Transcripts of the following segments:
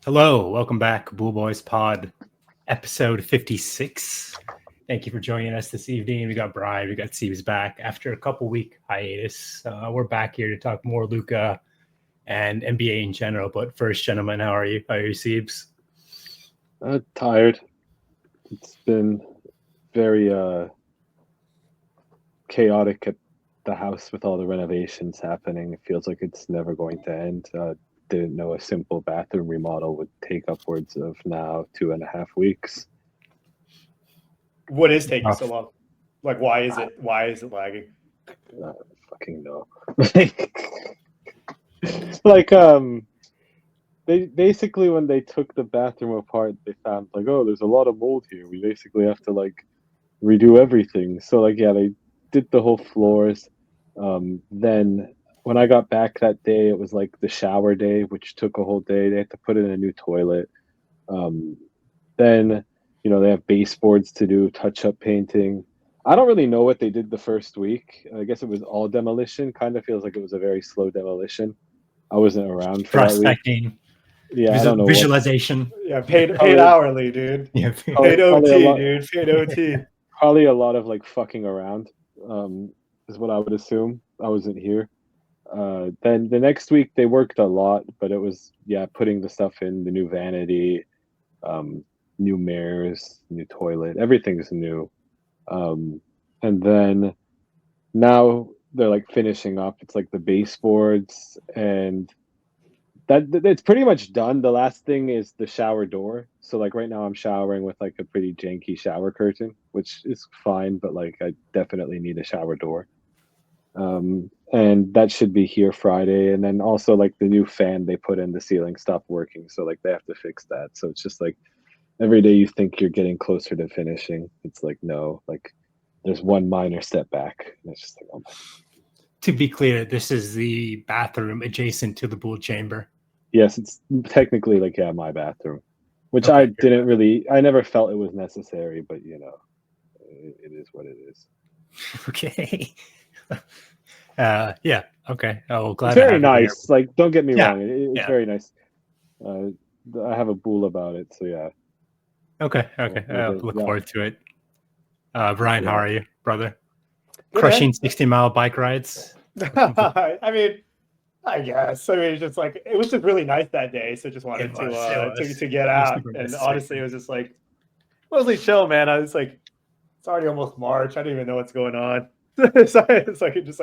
Hello, welcome back, Bool Boys Pod, episode 56. Thank you for joining us this evening. We got Brian, we got Siebes back after a couple-week hiatus. We're back here to talk more Luka and NBA in general. But first, gentlemen, how are you? How are you, Siebes? Tired. It's been very chaotic at the house with all the renovations happening. It feels like it's never going to end. Didn't know a simple bathroom remodel would take upwards of now 2.5 weeks. What is taking so long? Like, why is it lagging? Fucking no. They basically, when they took the bathroom apart, they found there's a lot of mold here. We basically have to redo everything. So they did the whole floors. Then when I got back that day, it was the shower day, which took a whole day. They had to put in a new toilet. Then they have baseboards to do, touch-up painting. I don't really know what they did the first week. I guess it was all demolition. Kind of feels like it was a very slow demolition. I wasn't around for prospecting. That week. Yeah, I don't know. Visualization. Paid hourly, dude. Yeah, paid OT, dude. Paid OT. Probably a lot of fucking around. Is what I would assume. I wasn't here. Then the next week they worked a lot, but it was putting the stuff in, the new vanity, new mirrors, new toilet, everything's new. And then now they're finishing up. It's the baseboards, and that's pretty much done. The last thing is the shower door. So right now I'm showering with a pretty janky shower curtain, which is fine, but I definitely need a shower door. And that should be here Friday. And then also the new fan they put in the ceiling stopped working, so they have to fix that. So it's just every day you think you're getting closer to finishing, it's no, there's one minor step back. And it's just oh my. To be clear, this is the bathroom adjacent to the Bool chamber. Yes, it's technically my bathroom, which I never felt it was necessary, but it is what it is. Okay. Yeah. Okay. Oh, glad. It's very nice. Don't get me wrong. It's very nice. I have a Bool about it, so yeah. Okay. Look forward to it. Brian, how are you, brother? Crushing 60-mile bike rides. I guess. It's just it was just really nice that day, so just wanted to get out. And honestly, it was just mostly chill, man. I was it's already almost March. I don't even know what's going on. So it's just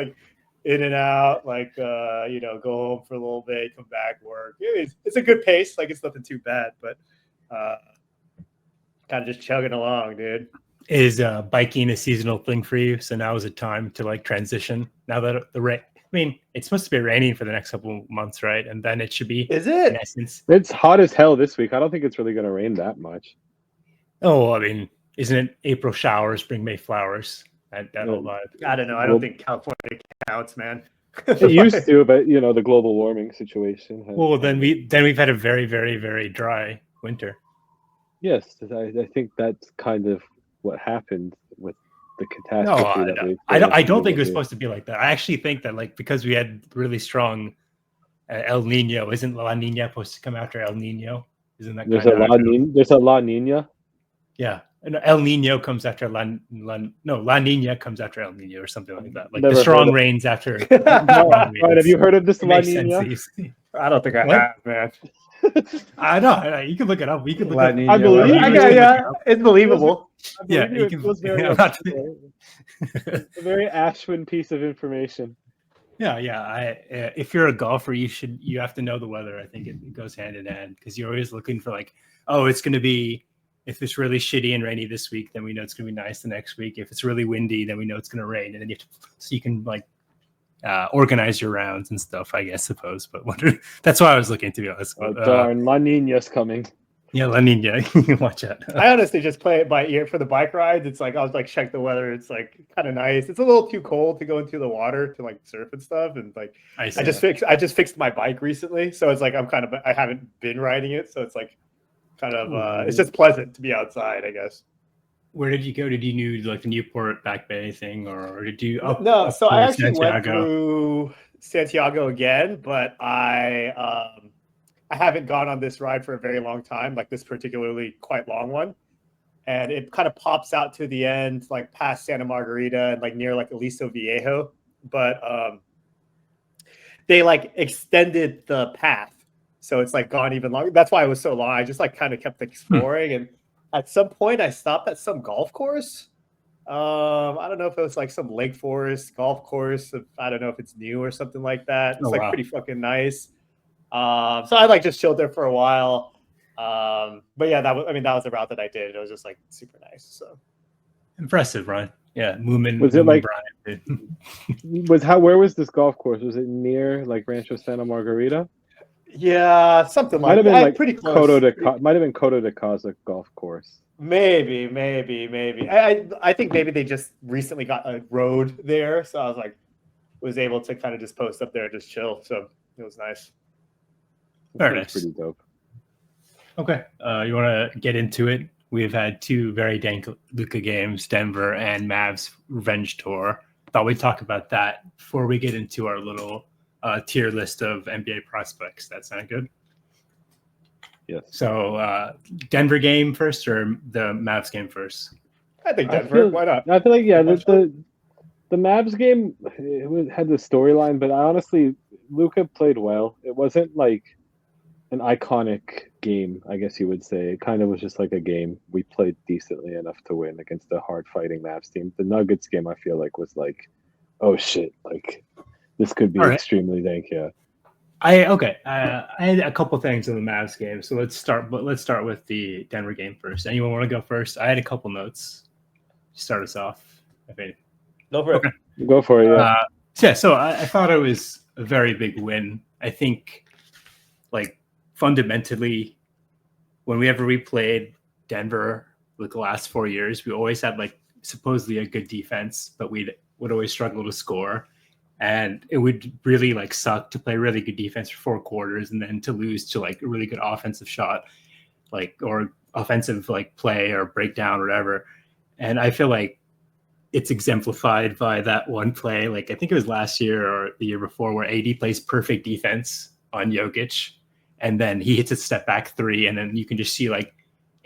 in and out, go home for a little bit, come back, work. It's a good pace. It's nothing too bad, but kind of just chugging along, dude. Is biking a seasonal thing for you? So now is a time to transition. Now that the rain, it's supposed to be raining for the next couple of months, right? And then it should be. Is it? In essence, it's hot as hell this week. I don't think it's really going to rain that much. Oh, isn't it April showers bring May flowers? I don't know. I don't think California counts, man. It used to, but the global warming situation. Then we've had a very, very, very dry winter. Yes, I think that's kind of what happened with the catastrophe. No, I don't think it was supposed to be like that. I actually think that because we had really strong El Nino, isn't La Nina supposed to come after El Nino? Isn't that there's a La Nina? Yeah. And El Nino comes after La Nina comes after El Nino or something like that. Never the strong rains after. Right, have you heard of this La Nina? I don't think I have, man. I know. You can look it up. You can look La Nina. I believe. It's believable. It was very a very Ashwin piece of information. Yeah. If you're a golfer, you have to know the weather. I think it goes hand in hand because you're always looking for it's going to be. If it's really shitty and rainy this week, then we know it's going to be nice the next week. If it's really windy, then we know it's going to rain, and then you can organize your rounds and stuff. I suppose, but that's why I was looking, to be honest. But, darn, La Nina's coming. Yeah, La Nina. Watch out. I honestly just play it by ear for the bike rides. It's I'll check the weather. It's kind of nice. It's a little too cold to go into the water to surf and stuff. And I just fixed my bike recently, so it's I haven't been riding it, so it's it's just pleasant to be outside, I guess. Where did you go? Did you do the Newport Back Bay thing, or did you? No, so I actually went through Santiago again, but I I haven't gone on this ride for a very long time, like this particularly quite long one. And it kind of pops out to the end, like past Santa Margarita and like near like Aliso Viejo. But they like extended the path. So it's like gone even longer. That's why it was so long. I just like kind of kept exploring. And at some point I stopped at some golf course. I don't know if it was like some Lake Forest golf course. I don't know if it's new or something like that. It's like pretty fucking nice. So I like just chilled there for a while. But yeah, that was the route that I did. It was just like super nice. So impressive, Ryan. Yeah, Moomin. Was it like Brian? Where was this golf course? Was it near like Rancho Santa Margarita? Yeah, something like that. Might have been like pretty close. Might have been Coto de Casa golf course. Maybe. I think maybe they just recently got a road there, so I was able to kind of just post up there and just chill. So it was nice. Very nice. Pretty dope. Okay, you want to get into it? We've had two very dank Luka games, Denver and Mavs revenge tour. Thought we'd talk about that before we get into our little tier list of NBA prospects. That sound good? Yes. So Denver game first or the Mavs game first? I think Denver. Why not? I feel like the Mavs game had the storyline, but honestly, Luka played well. It wasn't like an iconic game, I guess you would say. It kind of was just like a game. We played decently enough to win against a hard-fighting Mavs team. The Nuggets game, I feel like, was like, oh shit, like this could be extremely dank. Yeah. I had a couple things in the Mavs game, so let's start with the Denver game first. Anyone want to go first? I had a couple notes. Start us off. Go for it. Okay. Go for it. Yeah. So I thought it was a very big win. I think, like, fundamentally, whenever we played Denver like the last 4 years, we always had like supposedly a good defense, but we would always struggle to score. And it would really like suck to play really good defense for 4 quarters and then to lose to like a really good offensive shot, like, or offensive like play or breakdown or whatever. And I feel like it's exemplified by that one play. Like I think it was last year or the year before where AD plays perfect defense on Jokic. And then he hits a step back 3, and then you can just see like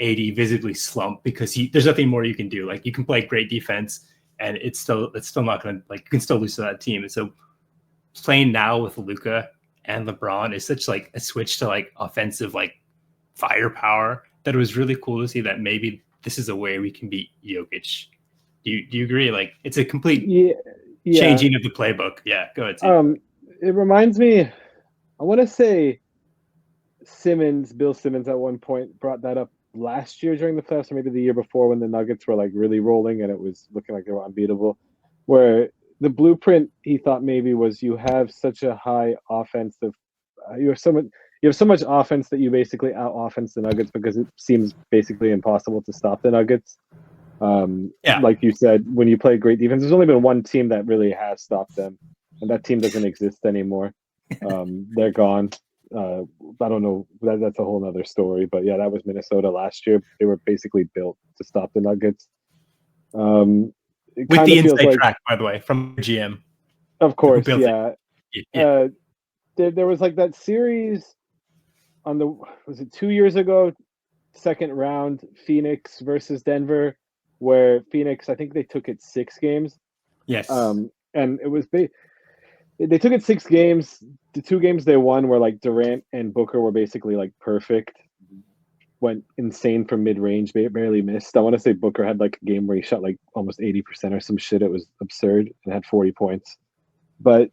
AD visibly slump because there's nothing more you can do. Like you can play great defense, and it's still not going to, like, you can still lose to that team. And so playing now with Luka and LeBron is such like a switch to like offensive like firepower that it was really cool to see that maybe this is a way we can beat Jokic. Do you agree? Like it's a complete changing of the playbook. Yeah, go ahead. Steve. It reminds me, I want to say Bill Simmons at one point brought that up last year during the playoffs, or maybe the year before when the Nuggets were like really rolling and it was looking like they were unbeatable, where the blueprint he thought maybe was you have such a high offensive, you have so much offense that you basically out offense the Nuggets because it seems basically impossible to stop the Nuggets. Like you said, when you play great defense, there's only been one team that really has stopped them, and that team doesn't exist anymore. They're gone. I don't know. That's a whole nother story. But yeah, that was Minnesota last year. They were basically built to stop the Nuggets. With the inside track, by the way, from GM. Of course, yeah. There was like that series was it 2 years ago, second round, Phoenix versus Denver, where Phoenix, I think they took it 6 games. Yes. And it was they took it 6 games. The 2 games they won were like Durant and Booker were basically like perfect. Went insane from mid-range, barely missed. I want to say Booker had like a game where he shot like almost 80% or some shit. It was absurd and had 40 points. But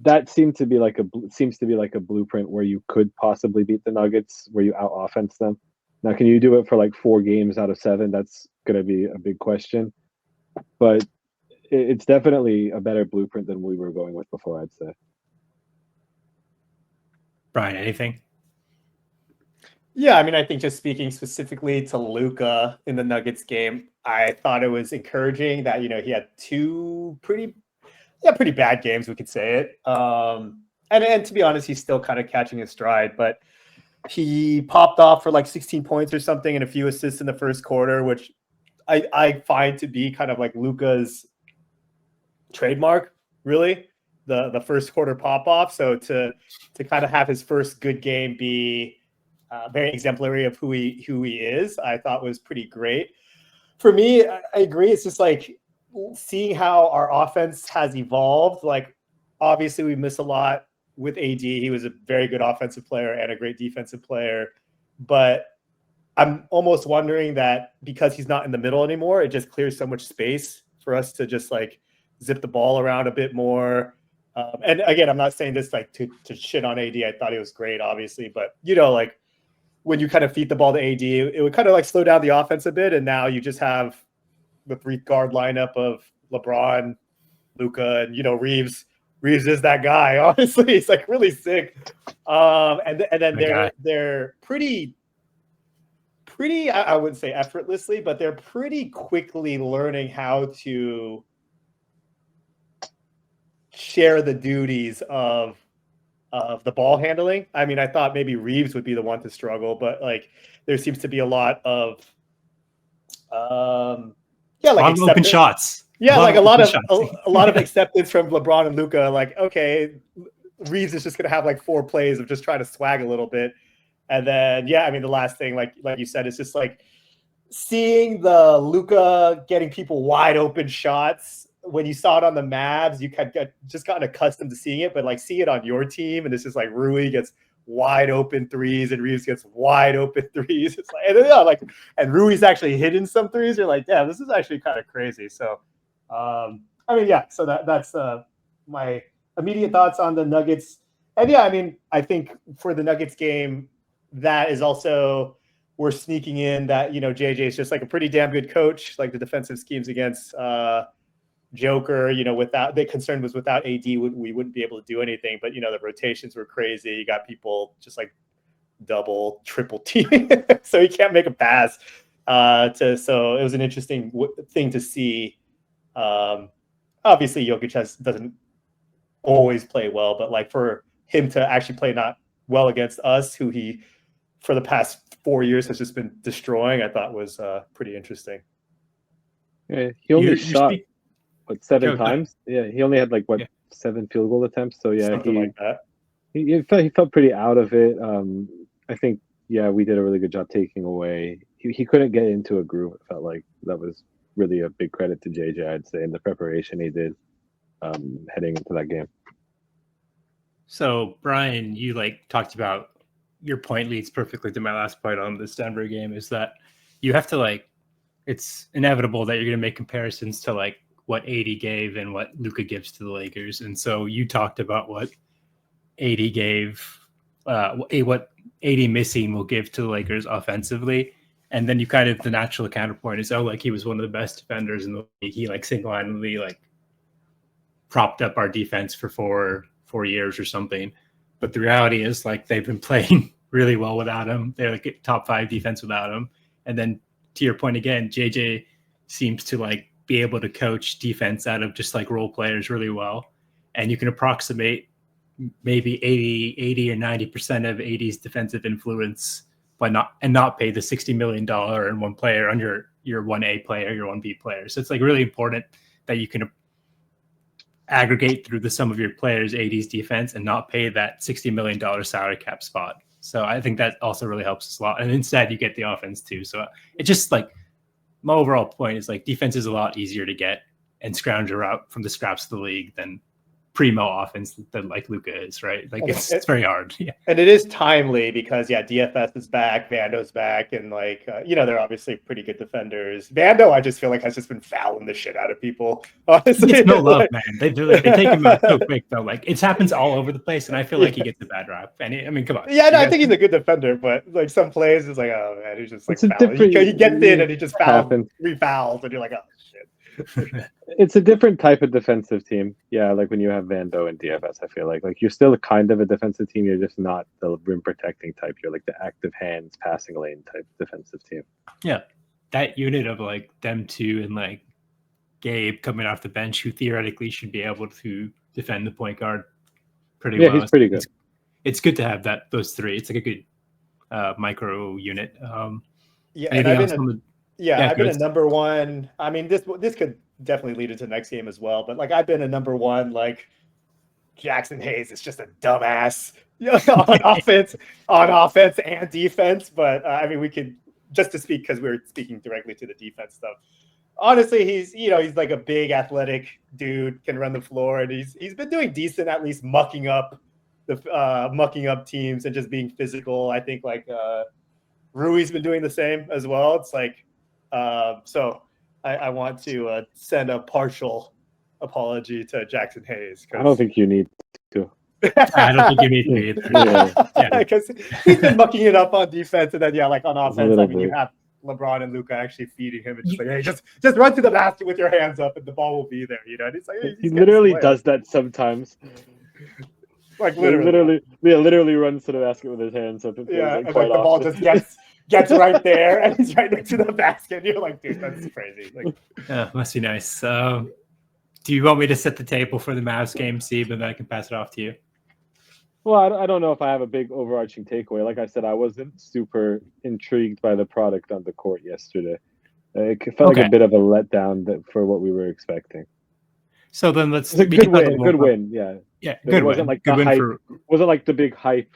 that seems to be like a blueprint where you could possibly beat the Nuggets, where you out-offense them. Now, can you do it for like 4 games out of 7? That's going to be a big question. But it's definitely a better blueprint than we were going with before, I'd say. Brian, anything? Yeah, I mean, I think just speaking specifically to Luka in the Nuggets game, I thought it was encouraging that, he had 2 pretty bad games, we could say it. And to be honest, he's still kind of catching his stride, but he popped off for like 16 points or something and a few assists in the first quarter, which I find to be kind of like Luka's trademark, really. the first quarter pop off. So to kind of have his first good game be very exemplary of who he is, I thought was pretty great. For me, I agree. It's just like seeing how our offense has evolved. Like, obviously, we miss a lot with AD. He was a very good offensive player and a great defensive player. But I'm almost wondering that because he's not in the middle anymore, it just clears so much space for us to just like zip the ball around a bit more. And again, I'm not saying this like to shit on AD. I thought he was great, obviously. But, like, when you kind of feed the ball to AD, it would kind of like slow down the offense a bit. And now you just have the 3-guard lineup of LeBron, Luka, and Reeves. Reeves is that guy. Honestly, he's like really sick. And then they're pretty. I wouldn't say effortlessly, but they're pretty quickly learning how to share the duties of the ball handling. I mean, I thought maybe Reeves would be the one to struggle, but like there seems to be a lot of like open shots. Yeah, like a lot of acceptance from LeBron and Luka. Like, okay, Reeves is just gonna have like 4 plays of just trying to swag a little bit. And then I mean the last thing, like you said, is just like seeing the Luka getting people wide open shots. When you saw it on the Mavs, you just gotten accustomed to seeing it, but like see it on your team, and this is like Rui gets wide open threes and Reeves gets wide open threes. It's like, and Rui's actually hitting some threes. You're like, yeah, this is actually kind of crazy. So, I mean, yeah. So that's my immediate thoughts on the Nuggets. And I mean, I think for the Nuggets game, that is also we're sneaking in that JJ is just like a pretty damn good coach. Like the defensive schemes against Joker, without the concern was without AD, we wouldn't be able to do anything. But the rotations were crazy. You got people just like double, triple team, so he can't make a pass. So it was an interesting thing to see. Obviously, Jokic doesn't always play well, but like for him to actually play not well against us, who he for the past 4 years has just been destroying, I thought was pretty interesting. Yeah, he only shot. 7 times? Yeah, he only had 7 field goal attempts. So yeah, something like that. He felt pretty out of it. I think we did a really good job taking away. He couldn't get into a groove. It felt like that was really a big credit to JJ, I'd say, in the preparation he did heading into that game. So Brian, you talked about your point leads perfectly to my last point on this Denver game, is that you have to it's inevitable that you're going to make comparisons to what AD gave and what Luka gives to the Lakers. And so you talked about what AD gave, what AD missing will give to the Lakers offensively. And then you kind of, the natural counterpoint is, he was one of the best defenders in the league. He single-handedly propped up our defense for four years or something. But the reality is they've been playing really well without him. They're top 5 defense without him. And then to your point again, JJ seems to be able to coach defense out of just role players really well. And you can approximate maybe 80 or 90% of AD's defensive influence by not pay the $60 million in one player on your 1A player, your 1B player. So it's really important that you can aggregate through the sum of your players AD's defense and not pay that $60 million salary cap spot. So I think that also really helps us a lot. And instead you get the offense too. So it just my overall point is defense is a lot easier to get and scrounge out from the scraps of the league than primo offense than Luka is, right? It's very hard. Yeah. And it is timely because DFS is back, Vando's back, and they're obviously pretty good defenders. Vando, I just feel has just been fouling the shit out of people. Honestly, it's no love, man. They take him out so quick though. It happens all over the place, and I feel he gets a bad rap. And I mean, come on. Yeah, no, I think he's a good defender, but some plays is oh man, he's just he gets in and he just refouls, and you're oh shit. It's a different type of defensive team. Yeah, when you have Vando and DFS, I feel like you're still kind of a defensive team. You're just not the rim protecting type. You're the active hands, passing lane type defensive team. Yeah, that unit of them two and Gabe coming off the bench, who theoretically should be able to defend the point guard pretty well. Yeah, he's pretty good. It's good to have those three. It's a good micro unit. And I've been a number one. I mean, this could definitely lead into the next game as well. But I've been a number one Jackson Hayes is just a dumbass on offense and defense. But I mean, we could just to speak because we're speaking directly to the defense stuff. Honestly, he's like a big athletic dude, can run the floor, and he's been doing decent, at least mucking up teams and just being physical. I think like Rui's been doing the same as well. It's like so I want to send a partial apology to Jackson Hayes. I don't think you need to. I don't think you need to either. Because he's been mucking it up on defense, and then like on offense, I mean, you have LeBron and Luka actually feeding him, and just like, hey, just run to the basket with your hands up, and the ball will be there. And it's like he literally does that sometimes. Like literally runs to the basket with his hands up. Yeah, and like the ball just gets right there, and he's right next to the basket. You're like, dude, that's crazy. Like, yeah, must be nice. Do you want me to set the table for the Mavs game, Steve, and then I can pass it off to you? Well, I don't know if I have a big overarching takeaway. Like I said, I wasn't super intrigued by the product on the court yesterday. It felt like a bit of a letdown for what we were expecting. So then let's. It's a good win. Yeah. Yeah, good win. Like good win hype, wasn't like the big hype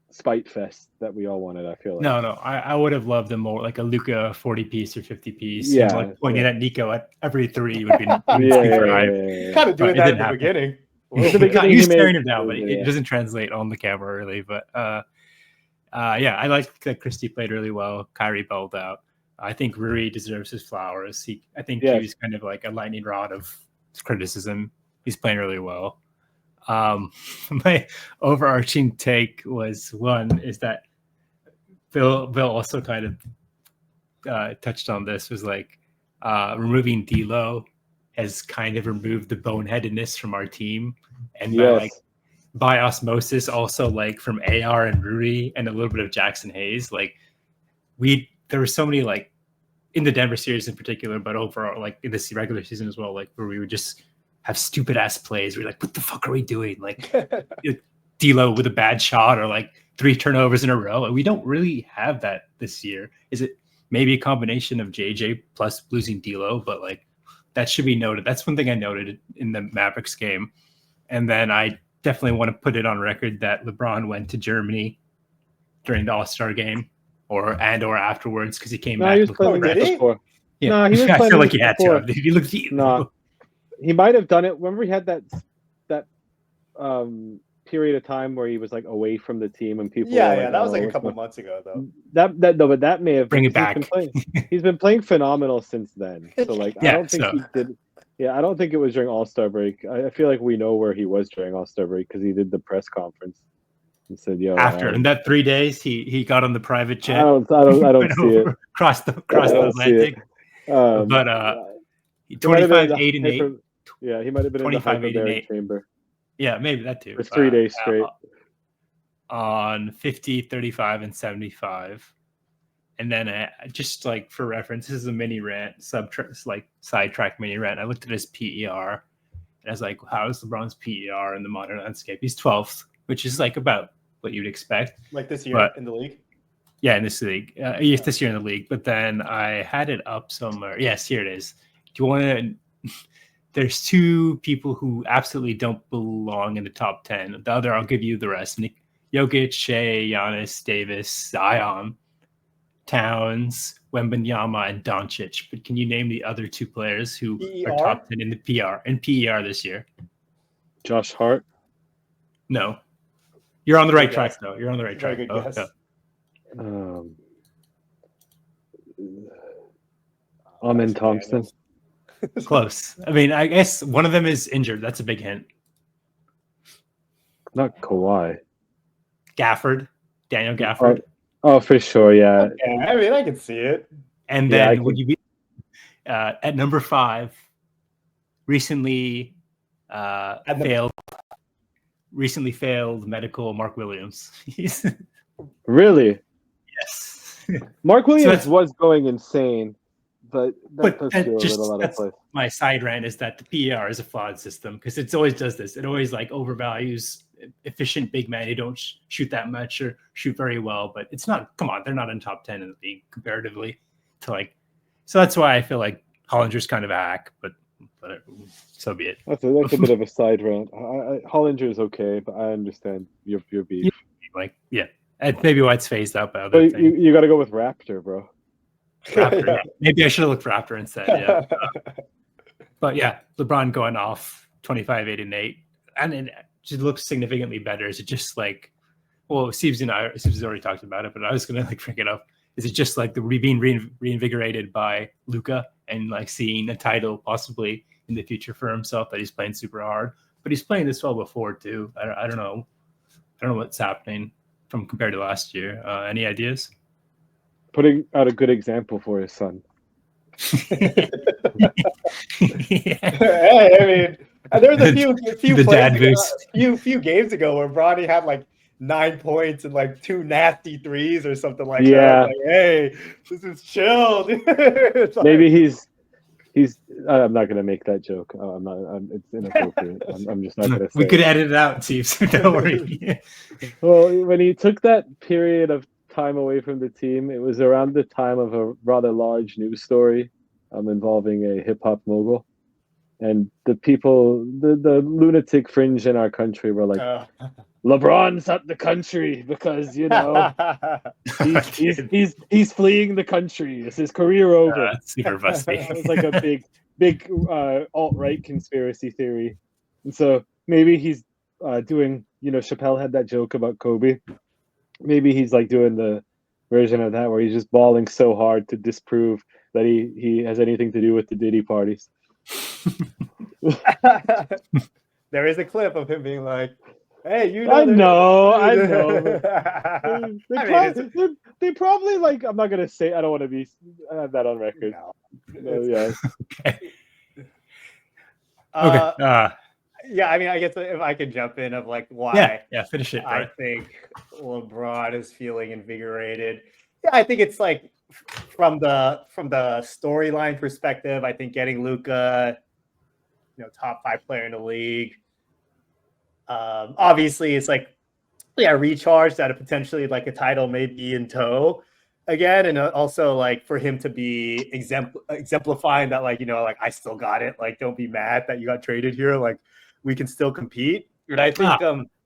spite fest that we all wanted, I feel like. No, I would have loved them more like a Luka 40-piece or 50-piece. Yeah. Like pointing at Nico at every three would be kind of doing that in the beginning. You're staring him down, but it doesn't translate on the camera really. But I like that Christie played really well. Kyrie balled out. I think Rui deserves his flowers. I think he was kind of like a lightning rod of criticism. He's playing really well. My overarching take was is that Bill also kind of touched on this, was like removing D'Lo has kind of removed the boneheadedness from our team, and by osmosis also like from AR and Rui and a little bit of Jackson Hayes. Like there were so many like in the Denver series in particular, but overall like in this regular season as well, like where we would just have stupid ass plays. We're like, what the fuck are we doing? Like D'Lo with a bad shot or like 3 turnovers in a row. And we don't really have that this year. Is it maybe a combination of JJ plus losing D'Lo? But like that should be noted. That's one thing I noted in the Mavericks game. And then I definitely want to put it on record that LeBron went to Germany during the All-Star game or afterwards because he came back. He was playing before. Yeah, no, he was I feel like he had to. He looked. He might have done it. Remember, he had that period of time where he was like away from the team and people. Yeah, that was like a couple months ago, though. But that may have bring it back. He's been playing phenomenal since then. So like, I don't think he did. Yeah, I don't think it was during All-Star break. I feel like we know where he was during All-Star break because he did the press conference. He said, "Yo." After in that 3 days, he got on the private jet. I don't see it. Cross the Atlantic. But 25, 8, and 8. Yeah, he might have been 25, in the hyperbaric chamber. Yeah, maybe that too. For 3 days straight. On 50, 35, and 75. And then just like for reference, this is a mini rant, sidetrack mini rant. I looked at his PER and I was like, how is LeBron's PER in the modern landscape? He's 12th, which is like about what you'd expect. Like this year in the league? Yeah, in this league. Yes, this year in the league. But then I had it up somewhere. Yes, here it is. Do you want to... There's 2 people who absolutely don't belong in the top 10. The other, I'll give you the rest. Jokic, Shea, Giannis, Davis, Zion, Towns, Wembanyama, and Doncic. But can you name the other 2 players who are top 10 in the PER this year? Josh Hart? No. You're on the right track, though. You're on the right track. Very good guess. Amen Thompson. Close. I mean, I guess one of them is injured. That's a big hint. Not Kawhi. Daniel Gafford. Oh, for sure, yeah. Yeah, I mean, I can see it. And then would you be at number 5? Recently failed medical Mark Williams. Really? Yes. Mark Williams was going insane. But that does feel a little out of place. My side rant is that the PER is a flawed system because it always does this. It always like overvalues efficient big men who don't shoot that much or shoot very well. But it's not. Come on, they're not in top 10 in the league comparatively to like. So that's why I feel like Hollinger's kind of a hack. But but so be it. That's a bit of a side rant. Hollinger is okay, but I understand your beef. Like, yeah, and maybe why it's phased out by other But things. you got to go with Raptor, bro. Raptor, yeah. Maybe I should have looked Raptor instead. Yeah, but yeah, LeBron going off 25, 8, and 8, and it just looks significantly better. Is it just like, well, Steve's already talked about it, but I was gonna like bring it up. Is it just like the being reinvigorated by Luka and like seeing a title possibly in the future for himself that he's playing super hard, but he's playing this well before too. I don't know what's happening from compared to last year. Any ideas? Putting out a good example for his son. Hey, I mean, there was a few games ago where Bronny had like 9 points and like 2 nasty threes or something like that. Like, hey, this is chill. Like, maybe he's. I'm not gonna make that joke. It's inappropriate. I'm just not gonna say. We could edit it out, Steve. So don't worry. Well, when he took that period of time away from the team, it was around the time of a rather large news story involving a hip hop mogul, and the people, the lunatic fringe in our country were like, LeBron's up the country because he's fleeing the country. Is his career over? Super busty. It was like a big alt-right conspiracy theory, and so maybe he's doing. Chappelle had that joke about Kobe. Maybe he's like doing the version of that where he's just balling so hard to disprove that he has anything to do with the Diddy parties. There is a clip of him being like, "Hey, I know. They probably like. I'm not gonna say. I don't want to have that on record. No, yeah. Okay. Yeah, I mean, I guess if I could jump in of like why. Yeah, finish it. I think LeBron is feeling invigorated. Yeah, I think it's like from the storyline perspective. I think getting Luka, top 5 player in the league. Obviously, it's like, recharge that potentially like a title may be in tow again, and also like for him to be exemplifying that, like, I still got it. Like, don't be mad that you got traded here. Like, we can still compete. And I think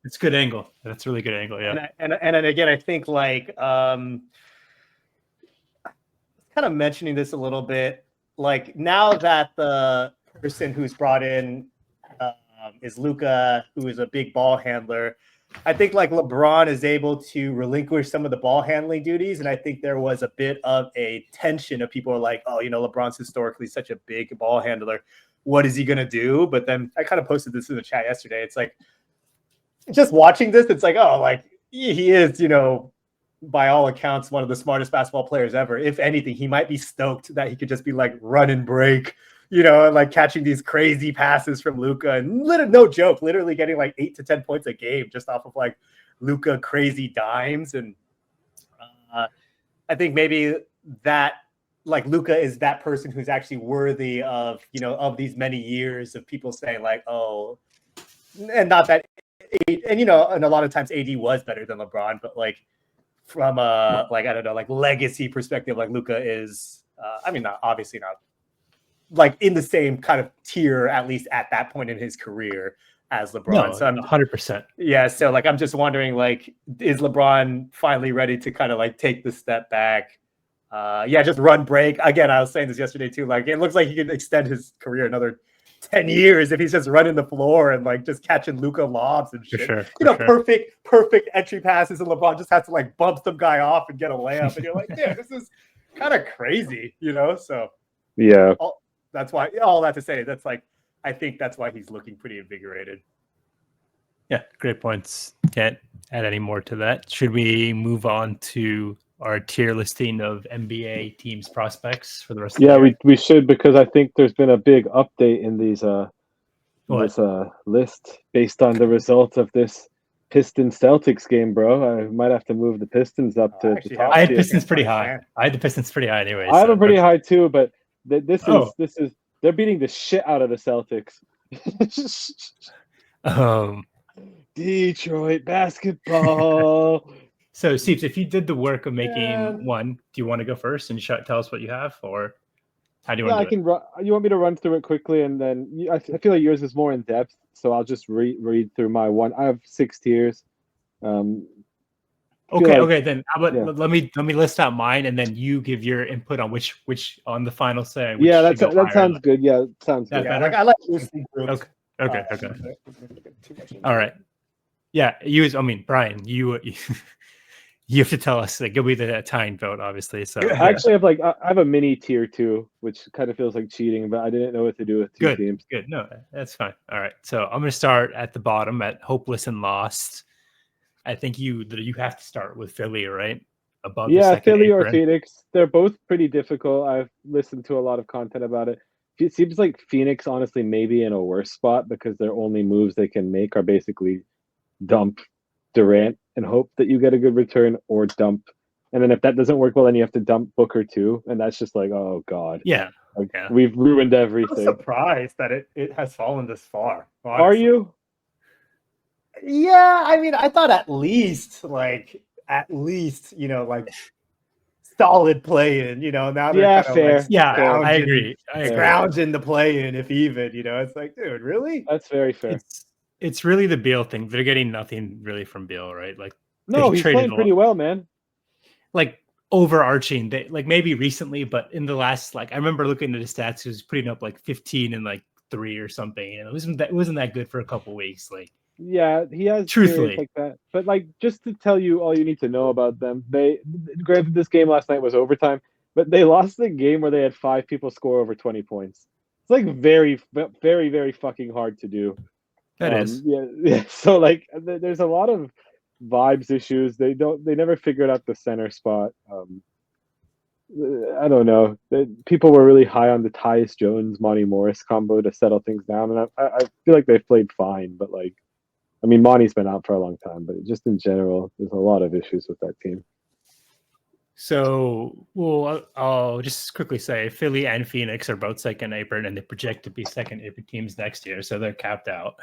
it's good angle. That's a really good angle. Yeah. And again, I think like kind of mentioning this a little bit. Like, now that the person who's brought in is Luka, who is a big ball handler, I think like LeBron is able to relinquish some of the ball handling duties. And I think there was a bit of a tension of people are like, oh, LeBron's historically such a big ball handler. What is he going to do? But then I kind of posted this in the chat yesterday. It's like, just watching this, it's like, oh, like he is, by all accounts, one of the smartest basketball players ever. If anything, he might be stoked that he could just be like run and break, and like catching these crazy passes from Luka, and no joke, literally getting like 8 to 10 points a game just off of like Luka crazy dimes. And I think maybe that like Luka is that person who's actually worthy of, of these many years of people saying like, oh, and not that, and and a lot of times AD was better than LeBron, but like from a like, I don't know, like legacy perspective, like Luka is, obviously not like in the same kind of tier, at least at that point in his career, as LeBron. No, so I'm 100%. Yeah. So like, I'm just wondering, like, is LeBron finally ready to kind of like take the step back? Just run break. Again, I was saying this yesterday too. Like, it looks like he could extend his career another 10 years if he's just running the floor and like just catching Luka lobs and shit. For sure. Perfect entry passes, and LeBron just has to like bump some guy off and get a layup. And you're like, yeah, this is kind of crazy, So yeah. That's why, all that to say, that's like, I think that's why he's looking pretty invigorated. Yeah, great points. Can't add any more to that. Should we move on to our tier listing of NBA teams prospects for the rest of the year? Yeah, we should, because I think there's been a big update in these this list based on the result of this Pistons Celtics game, bro. I might have to move the Pistons up to the top. I had Pistons pretty high. Anyway. I have them pretty high too, but this is they're beating the shit out of the Celtics. Detroit basketball. So, Seeps, if you did the work of making one, do you want to go first and tell us what you have, or How do you Yeah, want I to do can run. You want me to run through it quickly, and then I feel like yours is more in depth, so I'll just read through my one. I have 6 tiers. it? Feel Okay, like okay. Then how about yeah, let me list out mine, and then you give your input on which on the final say which yeah. should go That higher. sounds good. Yeah, sounds That good. Yeah, better? like I like loosely grouped. Okay, okay, okay. Too much All right. Yeah, Brian, you you have to tell us. Like, you'll be the tying vote, obviously. So Yeah. I actually have I have a mini tier 2, which kind of feels like cheating, but I didn't know what to do with 2 teams. good. No, that's fine. All right. So I'm gonna start at the bottom at hopeless and lost. I think you have to start with Philly, right? Above the Yeah, second Philly or apron. Phoenix. They're both pretty difficult. I've listened to a lot of content about it. It seems like Phoenix, honestly, maybe in a worse spot because their only moves they can make are basically dump Durant and hope that you get a good return, or dump. And then if that doesn't work well, then you have to dump Booker too. And that's just like, oh God. Yeah. Like, Yeah. we've ruined I'm everything. surprised that it has fallen this far. Are Honestly. you? Yeah, I mean, I thought at least, like solid play in, now they're Yeah, kind of fair. like Yeah, fair. I agree. scrounging the play in, if even, it's like, dude, really? That's very fair. It's really the Beal thing. They're getting nothing really from Beal, right? Like, No, they he's traded playing pretty well, man. like overarching. They like maybe recently, but in the last, like, I remember looking at his stats. He was putting up like 15 and like 3 or something, and it wasn't that good for a couple weeks. Like, Yeah, he has periods truthfully, like that. But like, just to tell you all you need to know about them, they granted this game last night was overtime, but they lost the game where they had 5 people score over 20 points. It's like very, very, very fucking hard to do. that is. Yeah. So like, there's a lot of vibes issues. They never figured out the center spot. I don't know. People were really high on the Tyus Jones Monty Morris combo to settle things down, and I feel like they played fine, but like. I mean, Monty's been out for a long time, but just in general, there's a lot of issues with that team. So, well, I'll just quickly say Philly and Phoenix are both second apron, and they project to be second apron teams next year, so they're capped out.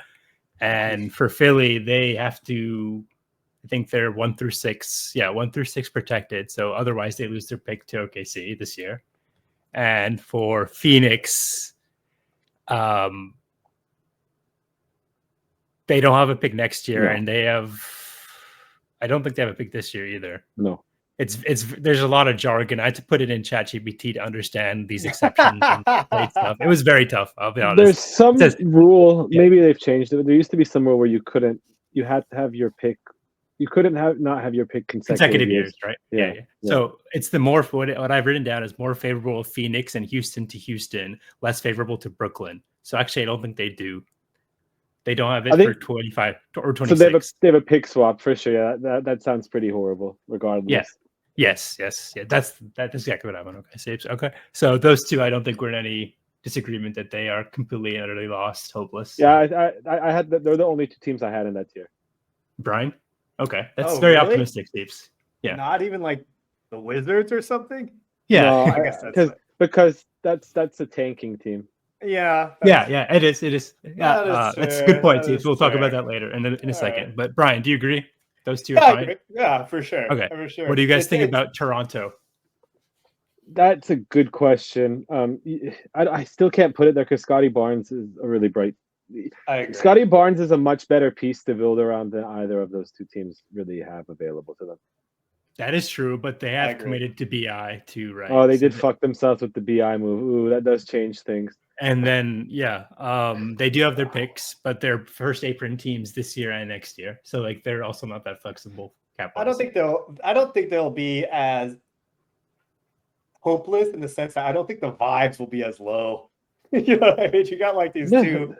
And for Philly, they have to, I think they're 1 through 6. Yeah, 1 through 6 protected. So otherwise, they lose their pick to OKC this year. And for Phoenix, they don't have a pick next year, No. and I don't think they have a pick this year either. No. There's a lot of jargon. I had to put it in ChatGPT to understand these exceptions and stuff. It was very tough, I'll be honest. There's some rule, maybe they've changed it. There used to be somewhere where you had to have your pick. You couldn't not have your pick consecutive years, right? Yeah. So it's what I've written down is more favorable to Phoenix and Houston to Houston, less favorable to Brooklyn. So actually, I don't think they do. They don't have it for 25 or 26. So they have a pick swap for sure. Yeah, that sounds pretty horrible. Regardless. Yeah. Yes. Yeah. That's exactly what I want. Okay. So those two, I don't think we're in any disagreement that they are completely and utterly lost, hopeless. Yeah, I had they're the only 2 teams I had in that tier. Brian. Okay, that's very optimistic, Steves. Yeah. Not even like the Wizards or something. Yeah, no, I guess because that's a tanking team. Yeah. Yeah. It is. That That's a good point, Steves. We'll talk about that later in a second. Right. But Brian, do you agree? Those two Yeah, are fine. Yeah, for sure. Okay. For sure. What do you guys think about Toronto? That's a good question. I still can't put it there because Scotty Barnes is a really bright. Scotty Barnes is a much better piece to build around than either of those 2 teams really have available to them. That is true, but they have committed to BI too, right? Oh, they did fuck themselves with the BI move. Ooh, that does change things. And then, they do have their picks, but they're first apron teams this year and next year. So like, they're also not that flexible. I don't think they'll be as hopeless in the sense that I don't think the vibes will be as low. You know what I mean? You got like these two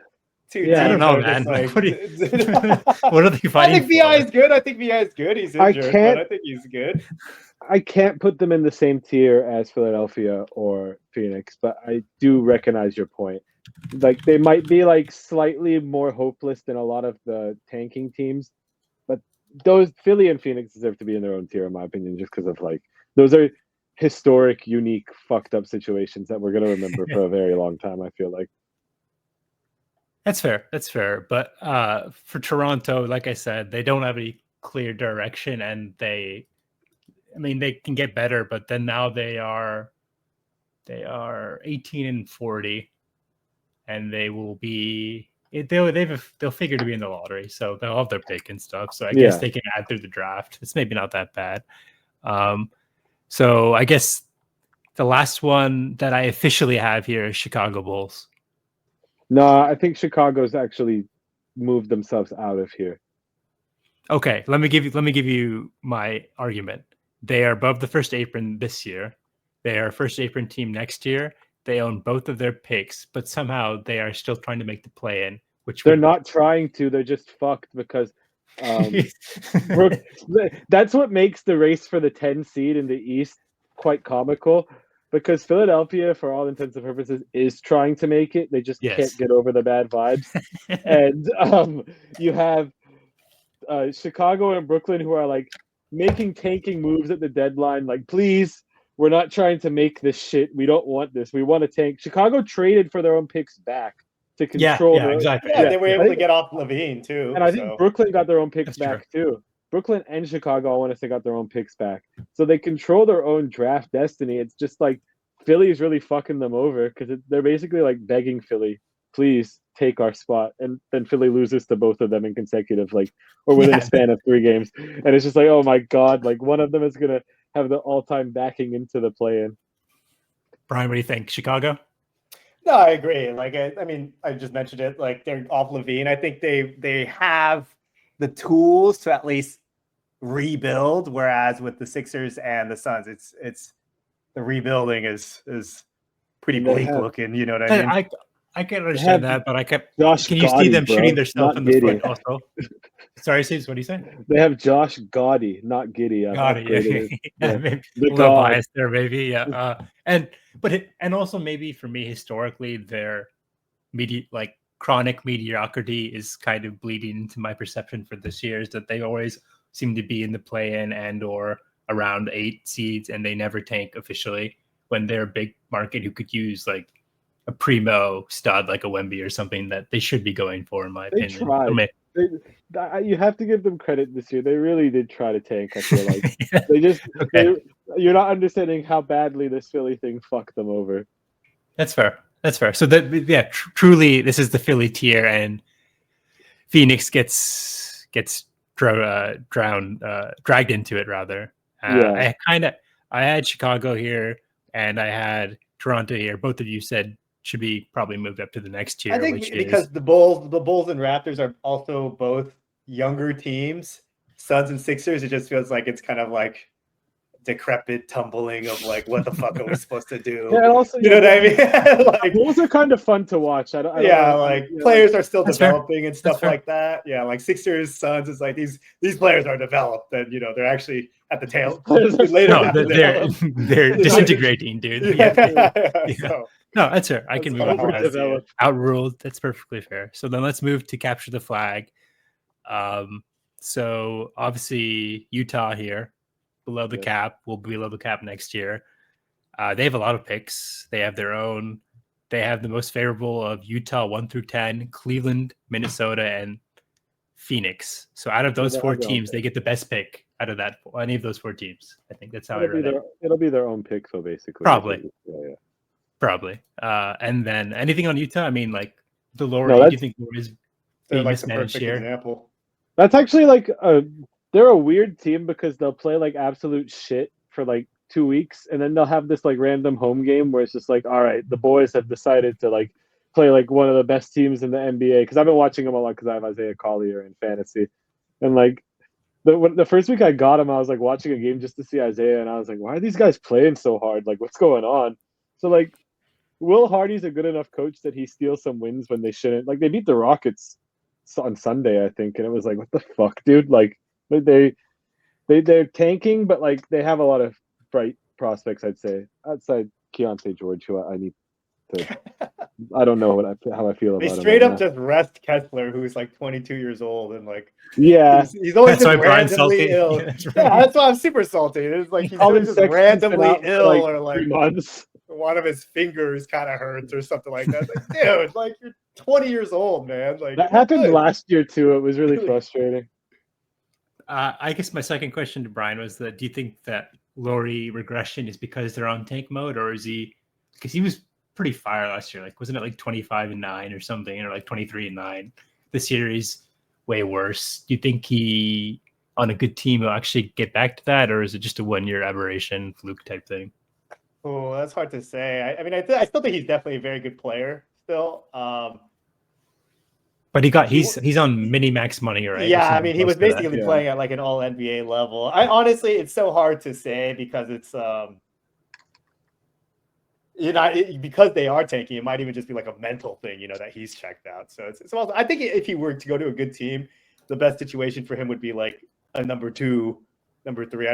teams. I don't know, man. Like, what are they fighting? I think BI is good. He's injured, but I think he's good. I can't put them in the same tier as Philadelphia or Phoenix, but I do recognize your point. Like, they might be like slightly more hopeless than a lot of the tanking teams, but those Philly and Phoenix deserve to be in their own tier, in my opinion, just because of like those are historic, unique, fucked up situations that we're gonna remember for a very long time. I feel like. That's fair. But for Toronto, like I said, they don't have any clear direction, and they can get better, but then now they're They are 18-40, and they will be. They'll figure to be in the lottery, so they'll have their pick and stuff. So I guess they can add through the draft. It's maybe not that bad. So I guess the last one that I officially have here is Chicago Bulls. No, I think Chicago's actually moved themselves out of here. Okay, let me give you my argument. They are above the first apron this year. They are a first apron team next year. They own both of their picks, but somehow they are still trying to make the play-in. Which they're not trying to. They're just fucked because that's what makes the race for the 10 seed in the East quite comical. Because Philadelphia, for all intents and purposes, is trying to make it. They just can't get over the bad vibes. And you have Chicago and Brooklyn who are like making tanking moves at the deadline. Like, please, we're not trying to make this shit. We don't want this. We want to tank. Chicago traded for their own picks back to control. Exactly. Yeah, they were able to get off Levine too. And I think Brooklyn got their own picks back too. Brooklyn and Chicago, I want to say, got their own picks back. So they control their own draft destiny. It's just like Philly's really fucking them over because they're basically like begging Philly, please take our spot. And then Philly loses to both of them in consecutive, or within a span of 3 games. And it's just like, oh my God, one of them is going to have the all-time backing into the play-in. Brian, what do you think? Chicago? No, I agree. I mean, I just mentioned it. They're off Levine. I think they have the tools to at least rebuild. Whereas with the Sixers and the Suns, it's the rebuilding is pretty bleak looking. You know what I mean? I can understand that, but can you Gotti, see them shooting themselves in the Giddey. foot also? Sorry, Steve, what do you say? They have Josh Gotti, not Giddey. Gotti, maybe a little bias there, maybe. Yeah, and also maybe for me historically, their chronic mediocrity is kind of bleeding into my perception for this year. Is that they always seem to be in the play-in and or around 8 seeds, and they never tank officially when they're a big market who could use a primo stud like a Wemby or something that they should be going for, in my opinion. Tried. You have to give them credit this year. They really did try to tank, I feel like. You're not understanding how badly this Philly thing fucked them over. That's fair. So truly, this is the Philly tier, and Phoenix gets dragged into it rather. I had Chicago here, and I had Toronto here. Both of you said should be probably moved up to the next tier. I think because the Bulls and Raptors are also both younger teams. Suns and Sixers, it just feels like it's kind of like decrepit tumbling of what the fuck are we supposed to do? Yeah, also, you know what I mean? Bulls are kind of fun to watch. Players are still developing and stuff like that. Yeah, Sixers, Suns is these players are developed, and they're actually at the tail. They're disintegrating, dude. No, that's fair. I can move on. Outruled. That's perfectly fair. So then let's move to capture the flag. So obviously Utah here, below the cap, will be below the cap next year. They have a lot of picks. They have their own. They have the most favorable of Utah 1 through 10, Cleveland, Minnesota, and Phoenix. So out of those 4 teams, they get the best pick out of any of those 4 teams. I think that's how it'll be their own pick, so basically. Probably. Probably. And then anything on Utah? I mean, the Laurie, do you think is being mismanaged here? Example. That's actually they're a weird team because they'll play absolute shit for 2 weeks, and then they'll have this random home game where it's just all right, the boys have decided to play one of the best teams in the NBA. Because I've been watching them a lot because I have Isaiah Collier in fantasy, and the first week I got him, I was watching a game just to see Isaiah, and I was why are these guys playing so hard? What's going on? So Will Hardy's a good enough coach that he steals some wins when they shouldn't. They beat the Rockets on Sunday, I think, and it was what the fuck, dude? They're tanking, but they have a lot of bright prospects, I'd say, outside Keontae George, who I need to. I don't know how I feel about him. They straight up just rest Kessler, who's 22 years old, and he's always just randomly ill. That's why I'm super salty. It's he's always just randomly ill, or 3 months. One of his fingers kind of hurts or something like that. Dude, you're 20 years old, man. That happened last year too. It was really frustrating. I guess my second question to Brian was do you think that Laurie regression is because they're on tank mode, or is he because he was pretty fire last year. Like, wasn't it like 25-9 or something, or like 23-9? This year he's way worse. Do you think he, on a good team, will actually get back to that, or is it just a 1-year aberration, fluke type thing? Oh, that's hard to say. I mean, I still think he's definitely a very good player still. But he's on mini max money, right? Yeah, I mean, he was basically playing at like an all NBA level. I honestly, it's so hard to say because it's because they are tanking, it might even just be like a mental thing, that he's checked out. So it's also, I think if he were to go to a good team, the best situation for him would be like a number 2, number 3. I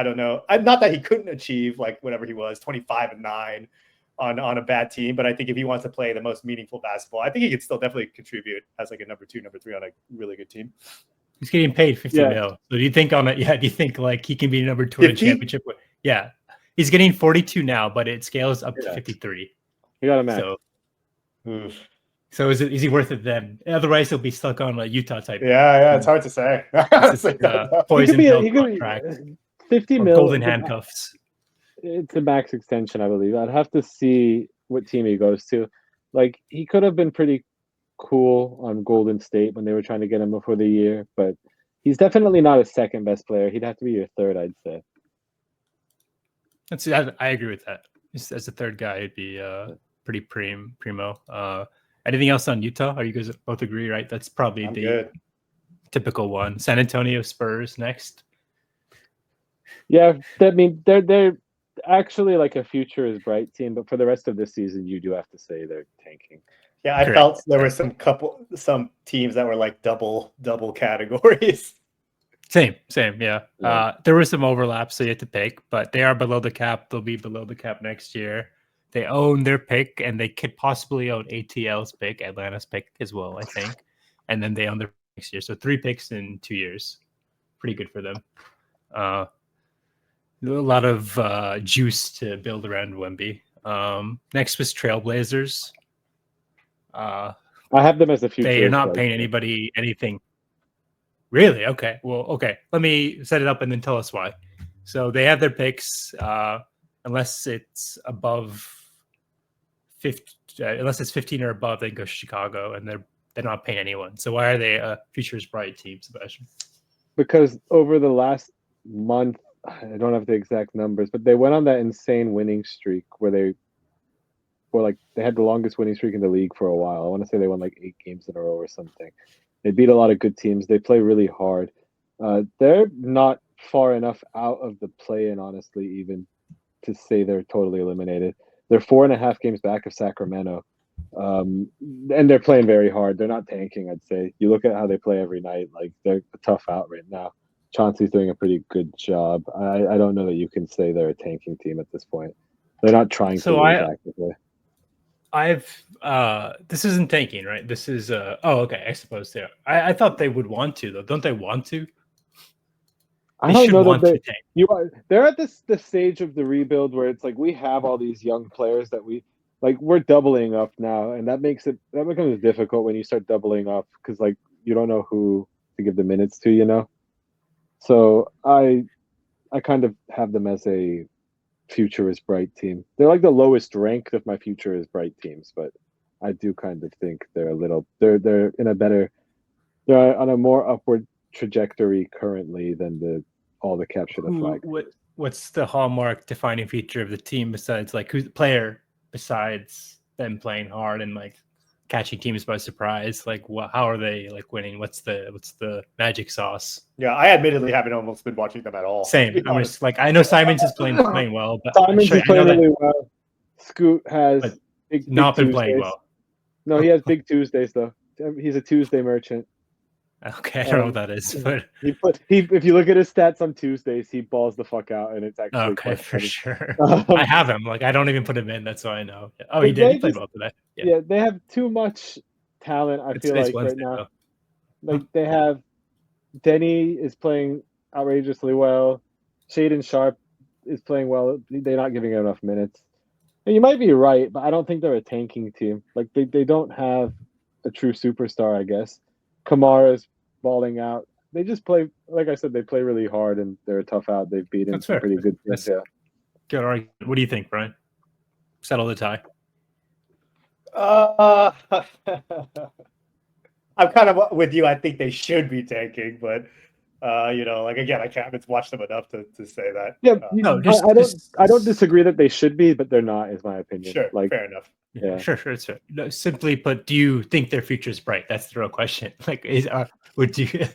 don't know. Not that he couldn't achieve like whatever he was, 25-9 on a bad team, but I think if he wants to play the most meaningful basketball, I think he could still definitely contribute as like a number 2, number 3 on a really good team. He's getting paid 50 mil. So do you think do you think like he can be number 2 in a championship? Yeah. He's getting 42 now, but it scales up to 53. You got a max. So is he worth it then? Otherwise, he'll be stuck on a Utah type. Yeah, it's hard to say. Poison pill contract. 50 mil. Golden handcuffs. It's a max extension, I believe. I'd have to see what team he goes to. Like, he could have been pretty cool on Golden State when they were trying to get him before the year, but he's definitely not a second best player. He'd have to be your third, I'd say. I agree with that. As a third guy, it'd be pretty primo. Anything else on Utah? Are you guys both agree, right? That's probably the typical one. San Antonio Spurs next. Yeah, I mean, they're actually like a future is bright team, but for the rest of this season, you do have to say they're tanking. Yeah, I felt there were some teams that were like double categories. Same, yeah. There was some overlap, so you had to pick, but they are below the cap. They'll be below the cap next year. They own their pick, and they could possibly own ATL's pick, Atlanta's pick as well, I think. And then they own their next year. So 3 picks in 2 years. Pretty good for them. A lot of juice to build around Wemby. Next was Trailblazers. I have them as a future. They are not paying anybody anything. Really? Okay. Well, okay. Let me set it up and then tell us why. So they have their picks, unless it's above 50, unless it's 15 or above, they go to Chicago, and they're not paying anyone. So why are they a futures bright team, Sebastian? Because over the last month, I don't have the exact numbers, but they went on that insane winning streak where they had the longest winning streak in the league for a while. I want to say they won like 8 games in a row or something. They beat a lot of good teams. They play really hard. They're not far enough out of the play-in, honestly, even to say they're totally eliminated. They're 4.5 games back of Sacramento, and they're playing very hard. They're not tanking, I'd say. You look at how they play every night, like they're a tough out right now. Chauncey's doing a pretty good job. I don't know that you can say they're a tanking team at this point. They're not trying to lose actively. This isn't tanking, right? This is okay, I suppose they are. I thought they would want to, though. Don't they want to? I don't know that they're at the stage of the rebuild where it's like we have all these young players that we're doubling up now, and that becomes difficult when you start doubling up because like you don't know who to give the minutes to, So I kind of have them as a future is bright team. They're like the lowest ranked of my future is bright teams, but I do kind of think they're on a more upward trajectory currently than all the capture the flag. What's the hallmark defining feature of the team besides like who's the player besides them playing hard and like catching teams by surprise? Like how are they like winning? What's the magic sauce? Yeah, I admittedly haven't almost been watching them at all. Same. I'm just like I know Simons is playing well, but Simons is playing really well. Scoot has not been playing well. No, he has big Tuesdays though. He's a Tuesday merchant. Okay, I don't know what that is, but if you look at his stats on Tuesdays, he balls the fuck out, and it's actually okay for sure. I have him. Like I don't even put him in. That's why I know. Oh, he did. He played well today. Yeah, they have too much talent. I feel like Wednesday, right now. Though. Like they have Denny is playing outrageously well. Shaden Sharp is playing well. They're not giving him enough minutes. And you might be right, but I don't think they're a tanking team. Like they don't have a true superstar, I guess. Kamara's balling out. They just play, like I said, they play really hard, and they're a tough out. They've beaten some pretty good teams. Good argument. What do you think, Brian? settle the tie? I'm kind of with you. I think they should be tanking, but like again, I haven't watched them enough to say that. Yeah, No, I don't disagree that they should be, but they're not, is my opinion. Sure, Like, fair enough. Yeah, sure. No, simply put, do you think their future is bright? That's the real question. Like, would you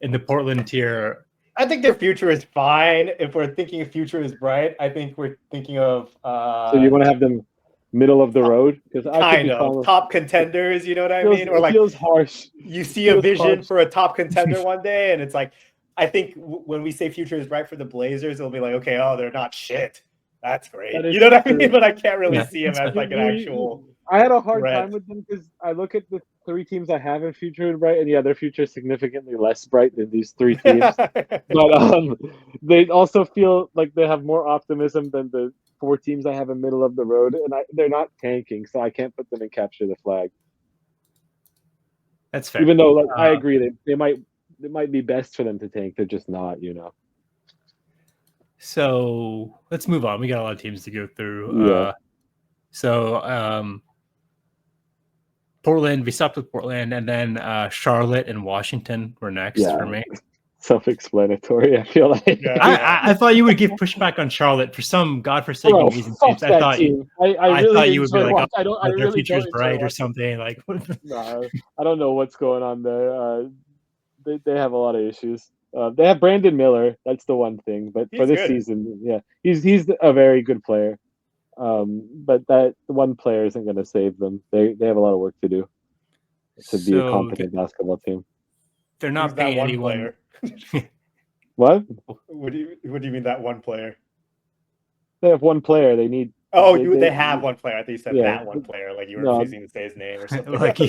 in the Portland tier? I think their future is fine. If we're thinking future is bright, I think we're thinking of. So you want to have them middle of the road? Because kind of top contenders. You know what I mean? Or like feels harsh. You see a vision for a top contender one day, and it's like, I think when we say future is bright for the Blazers, it'll be like, okay, they're not shit. That's great. You know what I mean? But I can't really see him as like an actual. I had a hard time with them because I look at the 3 teams I have in future and bright, and yeah, their future is significantly less bright than these 3 teams. But they also feel like they have more optimism than the 4 teams I have in middle of the road, and they're not tanking, so I can't put them in capture the flag. That's fair. Even though I agree, it might be best for them to tank. They're just not, So let's move on. We got a lot of teams to go through. Yeah. Portland, we stopped with Portland, and then Charlotte and Washington were next for me. Self-explanatory, I feel like. Yeah. I thought you would give pushback on Charlotte for some godforsaken reason. I thought you would be like, their future's bright or something. Like, nah, I don't know what's going on there. They have a lot of issues. They have Brandon Miller. That's the one thing. But for this season, yeah, he's a very good player. But that one player isn't going to save them. They have a lot of work to do to be a competent basketball team. They're not paying anyone. Player? What? What do you mean that one player? They have one player. They need. They have one player. I think you said that one player. Like you were refusing to say his name or something. like some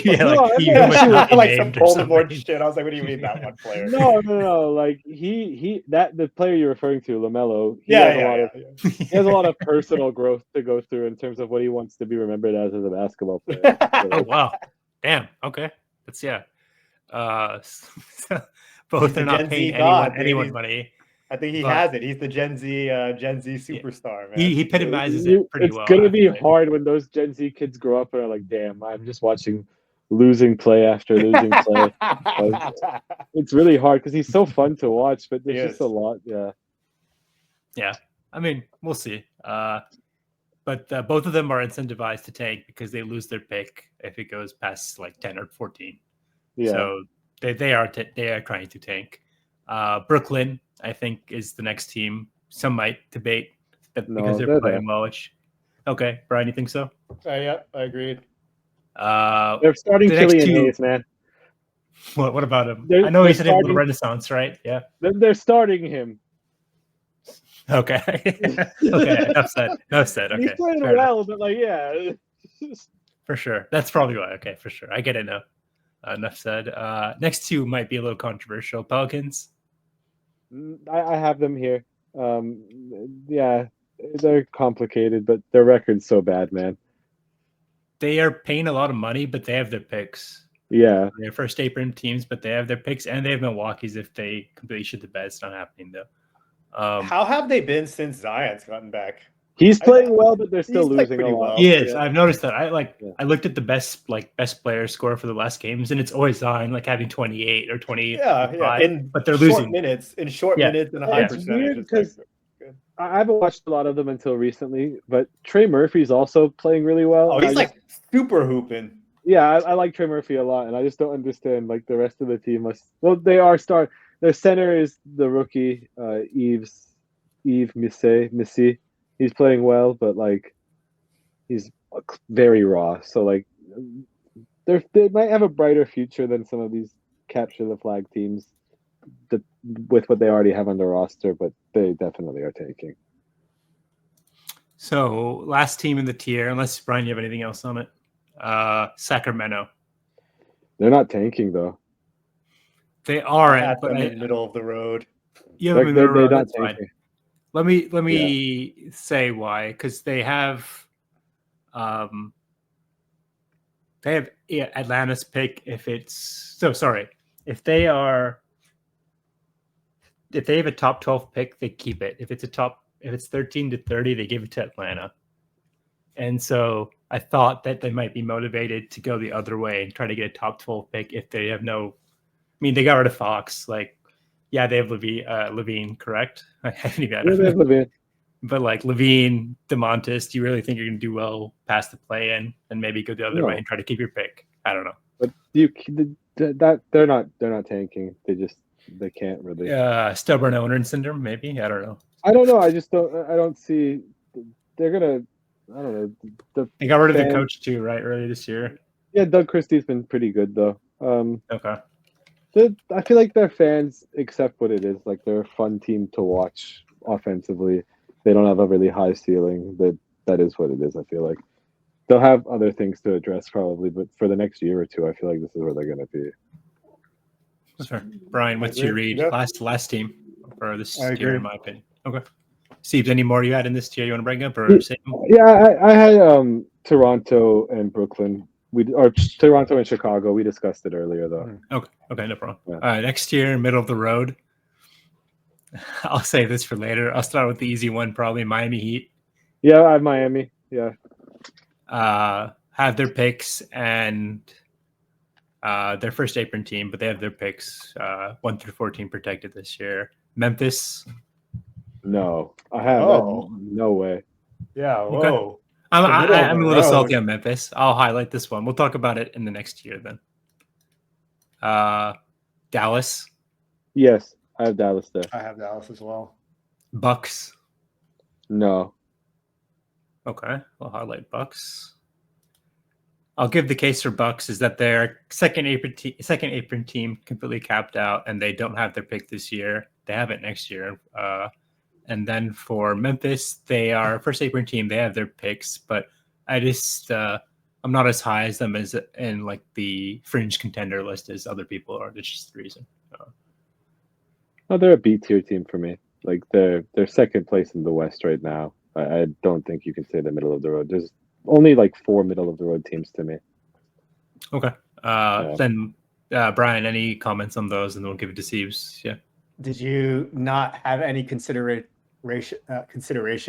Voldemort shit. I was like, what do you mean that one player? No. Like the player you're referring to, LaMelo. He has a lot of personal growth to go through in terms of what he wants to be remembered as a basketball player. Oh wow, damn. Okay, that's both are not paying anyone money. I think he has it. He's the Gen Z superstar, man. He epitomizes it pretty well. It's gonna be hard when those Gen Z kids grow up and are like, "Damn, I'm just watching losing play after losing play." It's really hard because he's so fun to watch, but there's just a lot. Yeah. I mean, we'll see. But both of them are incentivized to tank because they lose their pick if it goes past like 10 or 14. Yeah. So they are trying to tank. Brooklyn, I think, is the next team. Some might debate that because they're playing well. Okay, Brian, you think so? Yeah, I agreed. They're starting Killian Hayes, man. What about him? I know he's in a little renaissance, right? Yeah. They're starting him. Okay. Okay. Enough said. Okay. He's playing well, but for sure. That's probably why. Okay, for sure. I get it now. Enough said. Next 2 might be a little controversial. Pelicans. I have them here. Yeah, they're complicated, but their record's so bad, man. They are paying a lot of money, but they have their picks. Yeah. They're first apron teams, but they have their picks, and they have Milwaukee's if they completely shit the bed. It's not happening, though. How have they been since Zion's gotten back? He's playing well, but they're still losing a lot. He is. I've noticed that. I looked at the best player score for the last games, and it's always Zion, like having 28 or 20. But they're losing minutes in minutes and a high percentage. Weird because I haven't watched a lot of them until recently, but Trey Murphy's also playing really well. Oh, he's super hooping. Yeah, I like Trey Murphy a lot, and I just don't understand the rest of the team. They are their center is the rookie Yves Missy. He's playing well, but he's very raw. So they might have a brighter future than some of these capture the flag teams with what they already have on their roster, but they definitely are tanking. So last team in the tier, unless Brian, you have anything else on it? Sacramento. They're not tanking though. They aren't, but in the middle of the road. Yeah, they're not tanking. Let me say why, because they have Atlanta's pick. If they have a top 12 pick, they keep it. If it's 13 to 30, they give it to Atlanta. And so I thought that they might be motivated to go the other way and try to get a top 12 pick if they have no. I mean, they got rid of Fox. Like, yeah, they have Levine, correct? I haven't even. Yeah, they have Levine. But like Levine, DeMontis, do you really think you're going to do well past the play-in and maybe go the other way and try to keep your pick? I don't know. But they're not tanking. They can't really. Stubborn owner syndrome, maybe. I don't know. I don't know. I don't see. They're gonna. I don't know. They got rid of the coach too, right? Earlier this year. Yeah, Doug Christie's been pretty good though. Okay. I feel like their fans accept what it is. Like they're a fun team to watch offensively. They don't have a really high ceiling. That is what it is. I feel like they'll have other things to address probably, but for the next year or two, I feel like this is where they're going to be. Sure. Brian, what's your read? Yep. Last team for this I tier, agree. in my opinion. Okay. Steves, any more you had in this tier you want to bring up, or same? Yeah, I had Toronto and Brooklyn. Or Toronto and Chicago. We discussed it earlier though. Okay, no problem. Yeah. All right, next tier, middle of the road. I'll save this for later. I'll start with the easy one, probably Miami Heat. Yeah, I have Miami. Yeah. Have their picks and their first apron team, but they have their picks 1 through 14 protected this year. Memphis. No, I have no way. Yeah. Whoa. Okay. I'm a little salty on Memphis. I'll highlight this one. We'll talk about it in the next year then. Dallas. Yes, I have Dallas there. I have Dallas as well. Bucks. No. Okay, I'll highlight Bucks. I'll give the case for Bucks is that their second apron team completely capped out, and they don't have their pick this year. They have it next year. And then for Memphis, they are first apron team. They have their picks, but I just I'm not as high as them as in like the fringe contender list as other people are. That's just the reason. No, they're a B tier team for me. Like they're second place in the West right now. I don't think you can say the middle of the road. There's only like 4 middle of the road teams to me. Okay. Then Brian, any comments on those, and then we'll give it to Steves. Yeah. Did you not have any consideration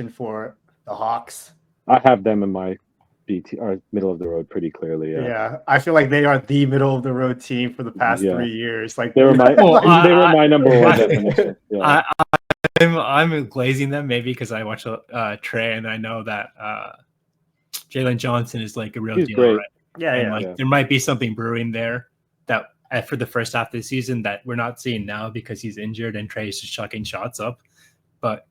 for the Hawks? I have them in my BT or middle of the road pretty clearly. Yeah, I feel like they are the middle of the road team for the past 3 years. Like they were my number one definition. Yeah. I'm glazing them maybe because I watch Trey and I know that Jalen Johnson is like a real deal. Great. Right? Yeah. There might be something brewing there that for the first half of the season that we're not seeing now because he's injured and Trey's just chucking shots up. But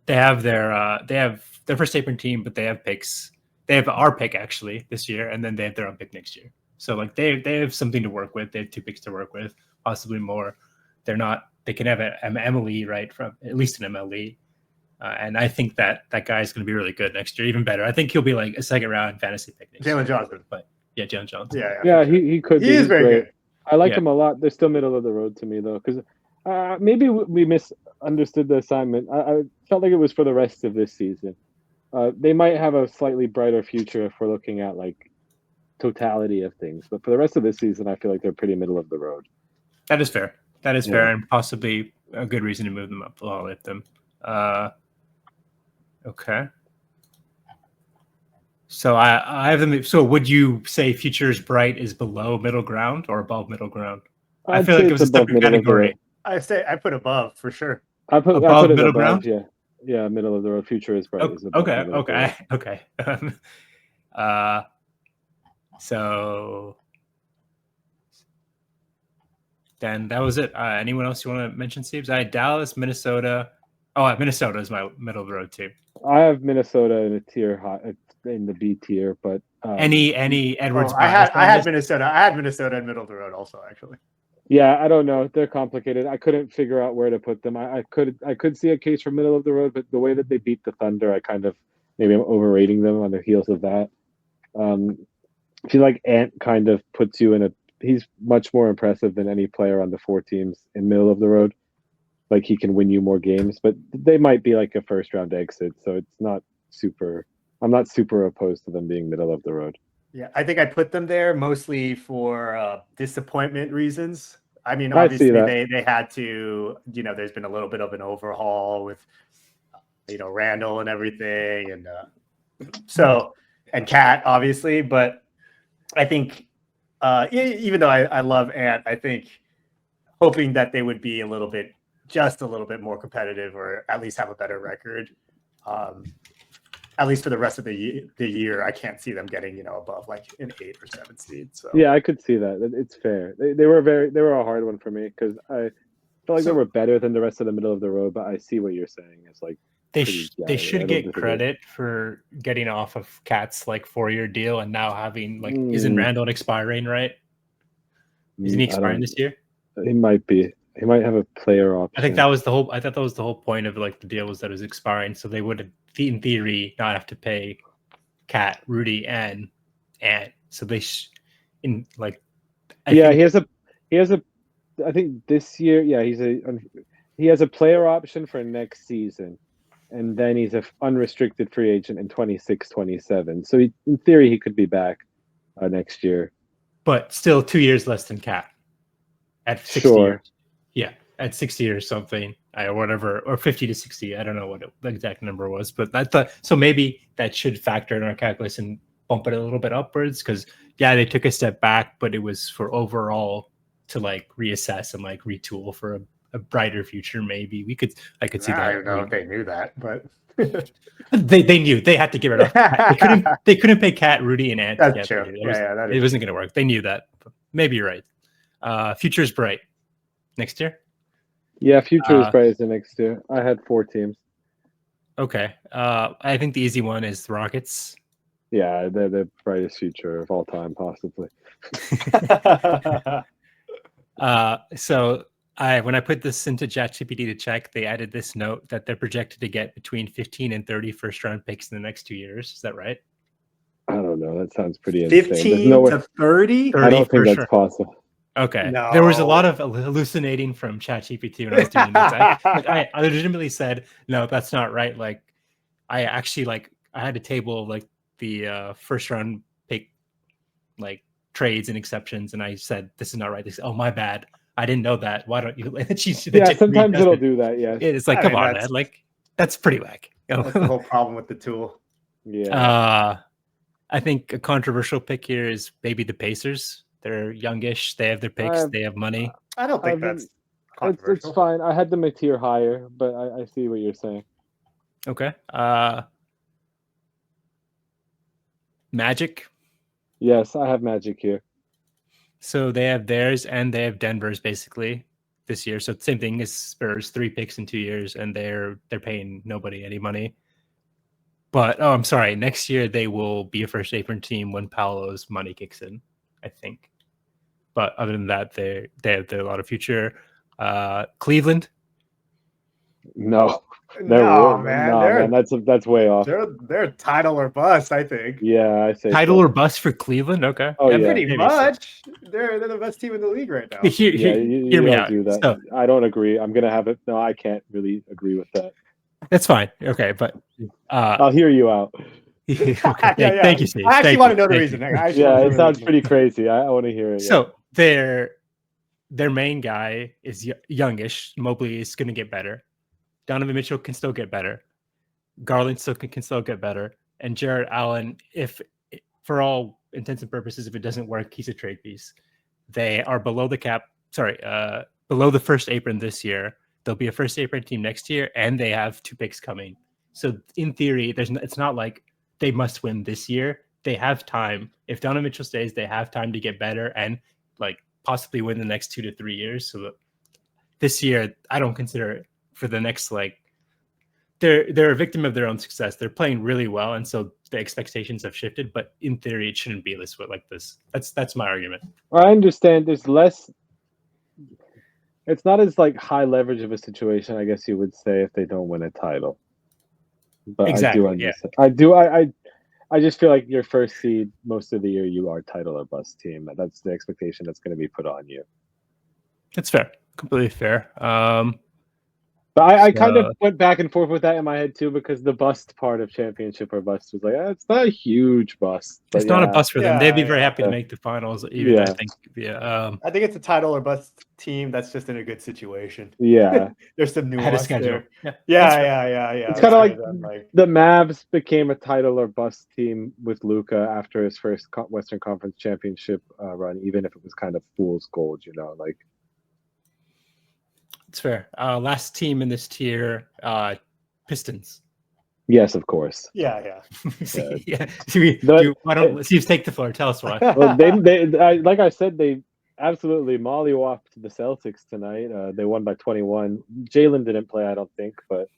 they have their first apron team, but they have picks. They have our pick actually this year, and then they have their own pick next year. So like they have something to work with. They have 2 picks to work with, possibly more. They can have an MLE, right, from at least an MLE. And I think that guy is going to be really good next year, even better. I think he'll be like a second round fantasy pick. Jalen Johnson. But yeah, Jalen Johnson. Yeah, he could be. He is very good. I like him a lot. They're still middle of the road to me though, because maybe we misunderstood the assignment. I felt like it was for the rest of this season. They might have a slightly brighter future if we're looking at like totality of things, but for the rest of this season, I feel like they're pretty middle of the road. That is fair. That is fair, and possibly a good reason to move them up. I'll lift them. Okay. So I have them. So would you say Futures Bright is below middle ground or above middle ground? I feel like it was a separate category. I put above for sure. I put middle ground. Yeah, middle of the road. Future is Bright. Okay. So then that was it. Anyone else you want to mention, Steve? I had Dallas, Minnesota. Oh, Minnesota is my middle of the road team. I have Minnesota in a tier high, in the B tier, but any Edwards. I had Minnesota. I had Minnesota in middle of the road also, actually. Yeah, I don't know. They're complicated. I couldn't figure out where to put them. I could see a case for middle of the road, but the way that they beat the Thunder, I kind of maybe I'm overrating them on the heels of that. I feel like Ant kind of puts you in a. He's much more impressive than any player on the 4 teams in middle of the road. Like he can win you more games, but they might be like a first round exit, so it's not super. I'm not super opposed to them being middle of the road. Yeah, I think I put them there mostly for disappointment reasons. I mean, obviously they had to, there's been a little bit of an overhaul with, Randall and everything. And So, and Cat, obviously, but I think even though I love Ant, I think hoping that they would be just a little bit more competitive, or at least have a better record. At least for the rest of the year, I can't see them getting above like an 8 or 7 seed. So yeah, I could see that. It's fair. They were a hard one for me because I felt like they were better than the rest of the middle of the road. But I see what you're saying. It's like they should get credit for getting off of Cat's like 4-year deal and now having like isn't Randall expiring, right? Isn't he expiring this year? He might be. He might have a player option. I think that was the whole. I thought that was the whole point of like the deal was that it was expiring, so they would, in theory, not have to pay Cat, Rudy, and so they he has a. I think this year, he has a player option for next season, and then he's an unrestricted free agent in 26-27. So in theory, he could be back next year. But still 2 years less than Cat at 60 sure. years. Yeah, at 60 or something, or whatever, or 50 to 60. I don't know what the exact number was, but I thought so. Maybe that should factor in our calculus and bump it a little bit upwards because they took a step back, but it was for overall to like reassess and like retool for a brighter future. Maybe I could see that. I don't know if they knew that, but they knew they had to get rid of. They couldn't pay Cat, Rudy, and Ant That's together. true. It wasn't going to work. They knew that. Maybe you're right. Future is bright. Next year? Yeah, future is bright as the next year. I had 4 teams. Okay. I think the easy one is the Rockets. Yeah, they're the brightest future of all time, possibly. So when I put this into ChatGPT to check, they added this note that they're projected to get between 15 and 30 first-round picks in the next 2 years. Is that right? I don't know. That sounds pretty insane. 15 to 30? I don't think that's possible. Okay. No. There was a lot of hallucinating from ChatGPT when I was doing this. I legitimately said, no, that's not right. Like, I actually I had a table of like the first round pick like trades and exceptions, and I said, this is not right. They said, oh, my bad. I didn't know that. Why don't you? Sometimes it'll do that. Yeah. It's like, come on, man. Like, that's pretty whack. That's the whole problem with the tool. Yeah. I think a controversial pick here is maybe the Pacers. They're youngish. They have their picks. They have money. I don't think that's controversial. It's fine. I had them a tier higher, but I see what you're saying. Okay. Magic. Yes, I have Magic here. So they have theirs and they have Denver's basically this year. So same thing as Spurs, 3 picks in 2 years, and they're paying nobody any money. But I'm sorry. Next year they will be a first apron team when Paolo's money kicks in, I think. But other than that, they have a lot of future. Cleveland. No, man, that's way off. They're title or bust, I think. Yeah, I say title or bust for Cleveland. Okay, pretty much. They're the best team in the league right now. Hear me out. Do that. So, I don't agree. I'm gonna have it. No, I can't really agree with that. That's fine. Okay, but I'll hear you out. Okay. Thank you, Steve. I actually want to know the reason. It sounds pretty crazy. I want to hear it. So their main guy is youngish. Mobley is going to get better. Donovan Mitchell can still get better. Garland can still get better. And Jarrett Allen, if for all intents and purposes, if it doesn't work, he's a trade piece. They are below the cap. Below the first apron this year. They'll be a first apron team next year, and they have 2 picks coming. So in theory, it's not like they must win this year. They have time. If Donovan Mitchell stays, they have time to get better and like possibly win the next 2 to 3 years. So this year, I don't consider it for the next they're a victim of their own success. They're playing really well, and so the expectations have shifted. But in theory, it shouldn't be like this. That's my argument. I understand. There's less. It's not as high leverage of a situation, I guess you would say, if they don't win a title. But exactly, I do understand. I just feel like your first seed most of the year, you are title or bust team. That's the expectation that's going to be put on you. That's fair. Completely fair. But But I kind of went back and forth with that in my head too, because the bust part of championship or bust was like, it's not a huge bust. It's not a bust for them. They'd be very happy to make the finals. Even I think. I think it's a title or bust team that's just in a good situation. Yeah, there's some nuance there. Yeah. It's kind of like the Mavs became a title or bust team with Luka after his first Western Conference championship run, even if it was kind of fool's gold, like. It's fair. Last team in this tier, Pistons. Yes, of course. Yeah. Why don't Steve take the floor? Tell us why. Well, they like I said, they absolutely mollywopped the Celtics tonight. They won by 21. Jalen didn't play, I don't think, but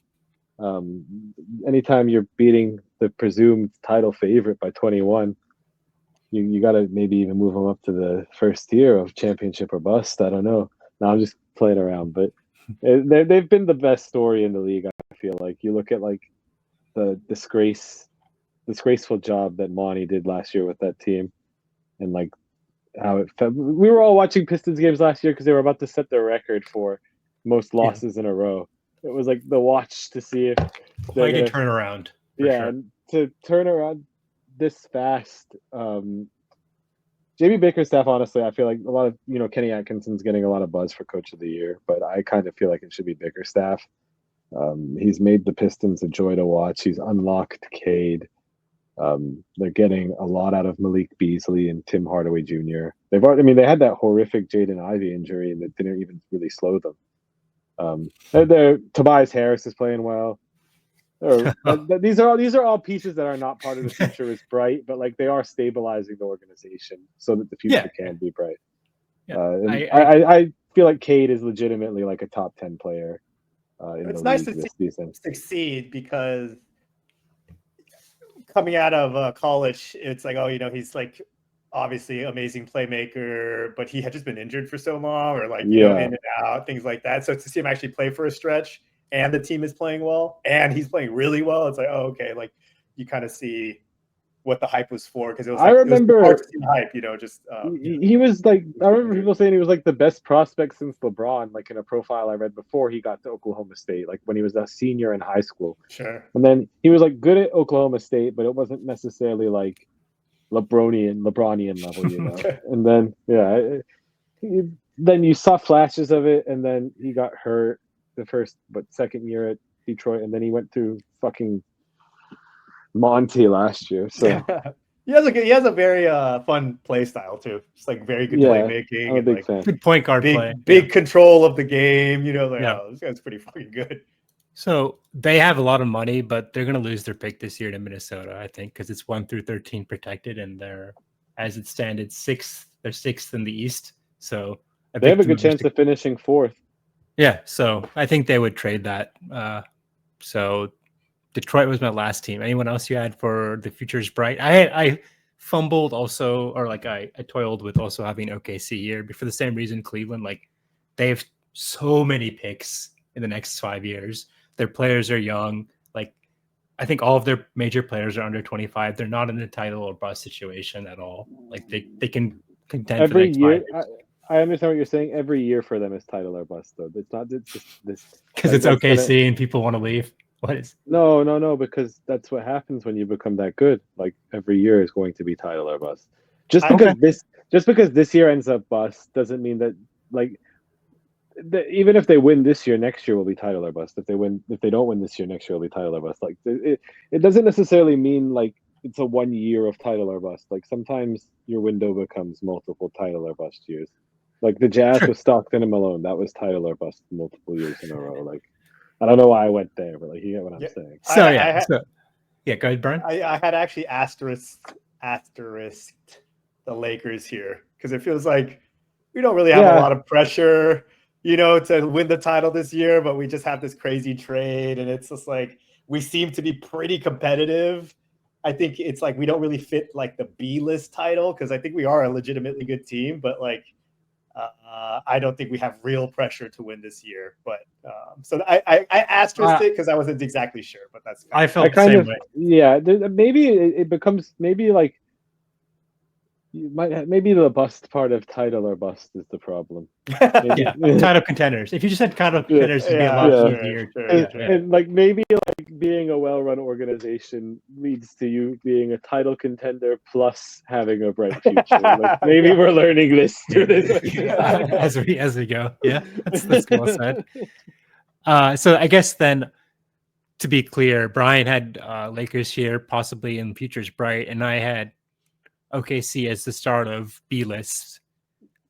anytime you're beating the presumed title favorite by 21, you got to maybe even move them up to the first tier of championship or bust. I don't know. No, I'm just playing around, but they've been the best story in the league. I feel like you look at like the disgraceful job that Monty did last year with that team, and like how it felt. We were all watching Pistons games last year because they were about to set their record for most losses in a row. It was like the watch to see if quite a turnaround. Yeah, and to turn around this fast. JB Bickerstaff, honestly, I feel like a lot of, Kenny Atkinson's getting a lot of buzz for Coach of the Year, but I kind of feel like it should be Bickerstaff. He's made the Pistons a joy to watch. He's unlocked Cade. They're getting a lot out of Malik Beasley and Tim Hardaway Jr. They had that horrific Jaden Ivey injury, and it didn't even really slow them. Tobias Harris is playing well. These are all pieces that are not part of the future is bright, but like they are stabilizing the organization so that the future can be bright. I feel like Cade is legitimately like a top 10 player. It's nice to see him succeed because coming out of college, it's like, he's like obviously amazing playmaker, but he had just been injured for so long, or like in and out, things like that. So to see him actually play for a stretch, and the team is playing well, and he's playing really well, it's like, okay, like you kind of see what the hype was for, because it was like, I remember it was hard to see hype, just he was like, I remember people saying he was like the best prospect since LeBron, like in a profile I read before he got to Oklahoma State, like when he was a senior in high school. Sure. And then he was like good at Oklahoma State, but it wasn't necessarily like LeBronian level, And then then you saw flashes of it, and then he got hurt the second year at Detroit, and then he went through fucking Monty last year. So he has a very fun play style too. Just like very good playmaking. I'm a big fan. Good point guard play. Big control of the game. This guy's pretty fucking good. So they have a lot of money, but they're going to lose their pick this year to Minnesota, I think, because it's 1 through 13 protected, and they're, as it stands, sixth. They're sixth in the East. So they have a good chance of finishing fourth. Yeah, so I think they would trade that. So Detroit was my last team. Anyone else you had for the future's bright? I fumbled also, or like I toiled with also having OKC here, but for the same reason, Cleveland, like they have so many picks in the next 5 years. Their players are young. Like I think all of their major players are under 25. They're not in a title or bust situation at all. Like they can contend every for the next year. 5 years. I understand what you're saying. Every year for them is title or bust, though. It's not. It's just this because it's OKC and people want to leave. What is? No. Because that's what happens when you become that good. Like every year is going to be title or bust. Just because this year ends up bust doesn't mean that even if they win this year, next year will be title or bust. If they don't win this year, next year will be title or bust. Like it doesn't necessarily mean like it's a 1 year of title or bust. Like sometimes your window becomes multiple title or bust years. Like the Jazz with Stockton and Malone, that was title or bust multiple years in a row. Like I don't know why I went there, but like you get what I'm saying. So go ahead, Brian. I had actually asterisked the Lakers here because it feels like we don't really have a lot of pressure, to win the title this year, but we just have this crazy trade, and it's just like we seem to be pretty competitive. I think it's like we don't really fit like the B-list title because I think we are a legitimately good team, but like I don't think we have real pressure to win this year. But so I asterisked it because I wasn't exactly sure, but that's I felt the same way. Yeah, maybe it becomes maybe like maybe the bust part of title or bust is the problem. Yeah, title contenders. If you just had title contenders, it'd be a lot easier. And like maybe like being a well-run organization leads to you being a title contender plus having a bright future. Like maybe we're learning this through this as we go. Yeah, that's well said. So I guess then, to be clear, Brian had Lakers here, possibly in futures bright, and I had OKC as the start of B list.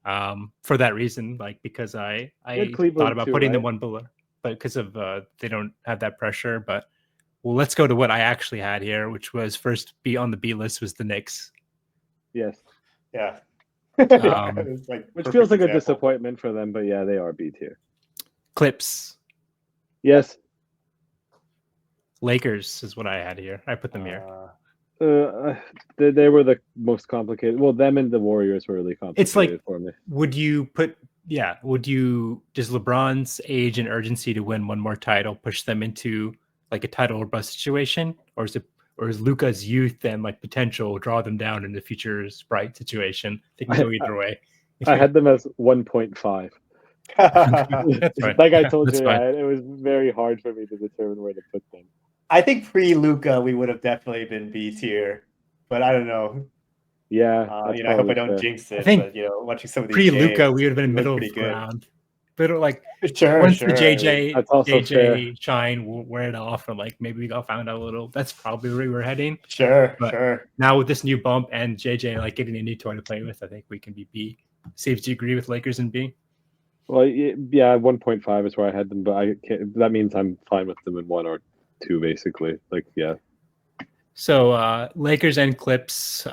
For that reason, like because I thought about putting them one below, but because of they don't have that pressure. But well, let's go to what I actually had here, which was first be on the B list was the Knicks. Yes. Yeah. Which feels like a disappointment for them, but yeah, they are B tier. Clips. Yes. Lakers is what I had here. I put them here. They were the most complicated. Well, them and the Warriors were really complicated. It's like, for me. Does LeBron's age and urgency to win one more title push them into like a title or bust situation, or is Luka's youth and like potential draw them down in the future's bright situation? They can go either way. I had them as 1.5. Like I told you, it was very hard for me to determine where to put them. I think pre-Luka we would have definitely been B tier, but I don't know. Yeah, I hope I don't jinx it. I think but, watching some of these pre-Luka we would have been middle of the round. But like once the JJ shine will wear it off, and like maybe we got found out a little. That's probably where we were heading. Sure. Now with this new bump and JJ like getting a new toy to play with, I think we can be B. Saves, do you agree with Lakers and B? Well, yeah, 1.5 is where I had them, but that means I'm fine with them in 1 or 2, basically. Like, yeah. So Lakers and Clips, we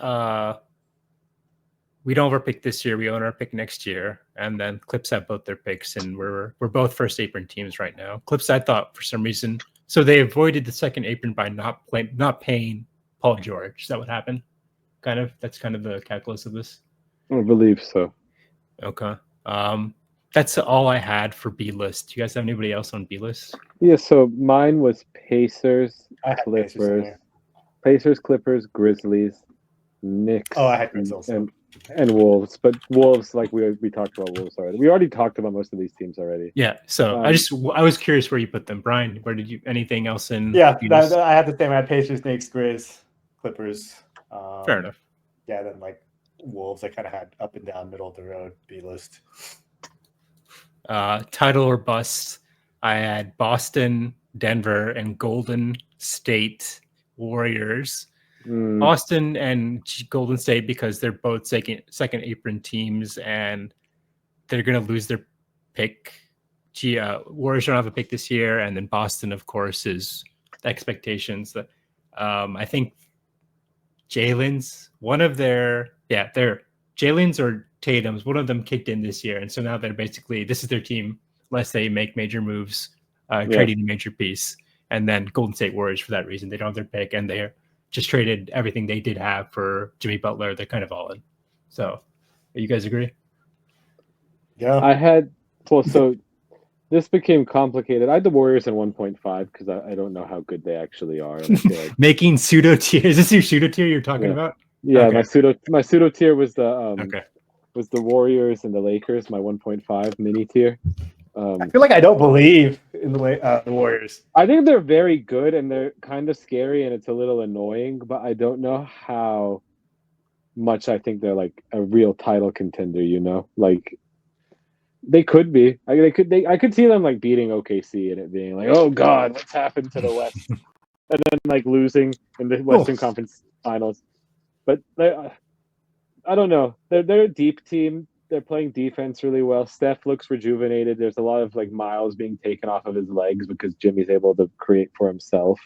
don't overpick this year. We own our pick next year, and then Clips have both their picks, and we're both first apron teams right now. Clips, I thought for some reason, so they avoided the second apron by not paying Paul George. Is that what happened? That's kind of the calculus of this. I believe so. Okay. That's all I had for B list. Do you guys have anybody else on B list? Yeah, so mine was Pacers, Clippers, Grizzlies, Knicks. Oh, I had Grizzlies and Wolves. But Wolves, like we talked about Wolves already. We already talked about most of these teams already. Yeah. So I was curious where you put them, Brian. Where did you? Anything else in? Yeah, I had the same. I had Pacers, Knicks, Grizz, Clippers. Fair enough. Yeah, then like Wolves, I kind of had up and down, middle of the road B list. Title or bust, I had Boston, Denver, and Golden State Warriors. Boston and Golden State because they're both second apron teams and they're going to lose their pick. Warriors don't have a pick this year, and then Boston, of course, is expectations. That I think Jalen's Jalen's or Tatum's, one of them kicked in this year, and so now they're basically this is their team unless they make major moves, trading a major piece, and then Golden State Warriors for that reason they don't have their pick and they're just traded everything they did have for Jimmy Butler. They're kind of all in. So, you guys agree? Yeah, so this became complicated. I had the Warriors in 1.5 because I don't know how good they actually are. And I feel like... Making pseudo tier. Is this your pseudo tier you're talking about? Yeah, okay. My pseudo tier was the Warriors and the Lakers. My 1.5 mini tier. I feel like I don't believe in the Warriors. I think they're very good and they're kind of scary and it's a little annoying, but I don't know how much I think they're like a real title contender. You know, like they could be. I could see them like beating OKC and it being like, oh God, what's happened to the West? And then like losing in the Western Conference Finals. But I don't know. They're a deep team. They're playing defense really well. Steph looks rejuvenated. There's a lot of like miles being taken off of his legs because Jimmy's able to create for himself.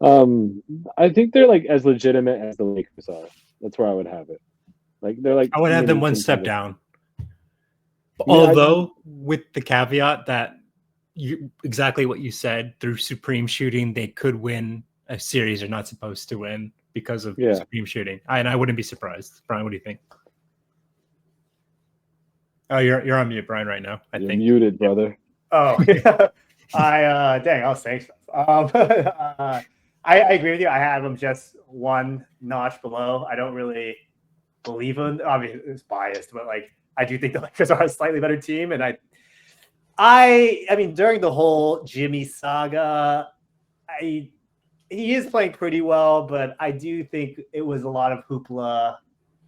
I think they're like as legitimate as the Lakers are. That's where I would have it. Like they're like I would have them one step down. Although with the caveat that exactly what you said, through supreme shooting, they could win a series they're not supposed to win because of supreme shooting. And I wouldn't be surprised. Brian, what do you think? Oh, you're on mute, Brian, right now. You're muted, brother. Oh, yeah. I was saying stuff. I agree with you. I have them just one notch below. I don't really believe in. I mean, it's biased, but like I do think the Lakers are a slightly better team, and I mean, during the whole Jimmy saga, he is playing pretty well, but I do think it was a lot of hoopla.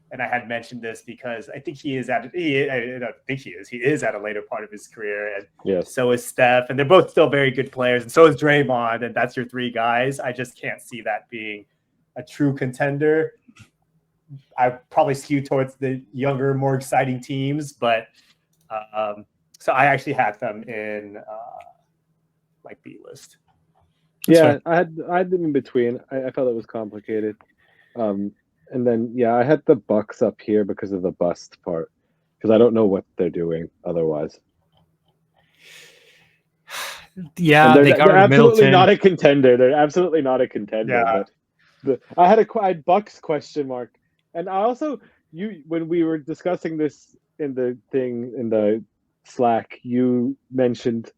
And I had mentioned this because I think he is at a later part of his career, and so is Steph, and they're both still very good players, and so is Draymond, and that's your three guys. I just can't see that being a true contender. I probably skew towards the younger, more exciting teams, but so I actually had them in like B list. Yeah, I had them in between. I felt it was complicated. And then, I had the Bucks up here because of the bust part, because I don't know what they're doing otherwise. Yeah, they're absolutely not a contender. They're absolutely not a contender. Yeah. But I had Bucks question mark, and I also when we were discussing this in the Slack, you mentioned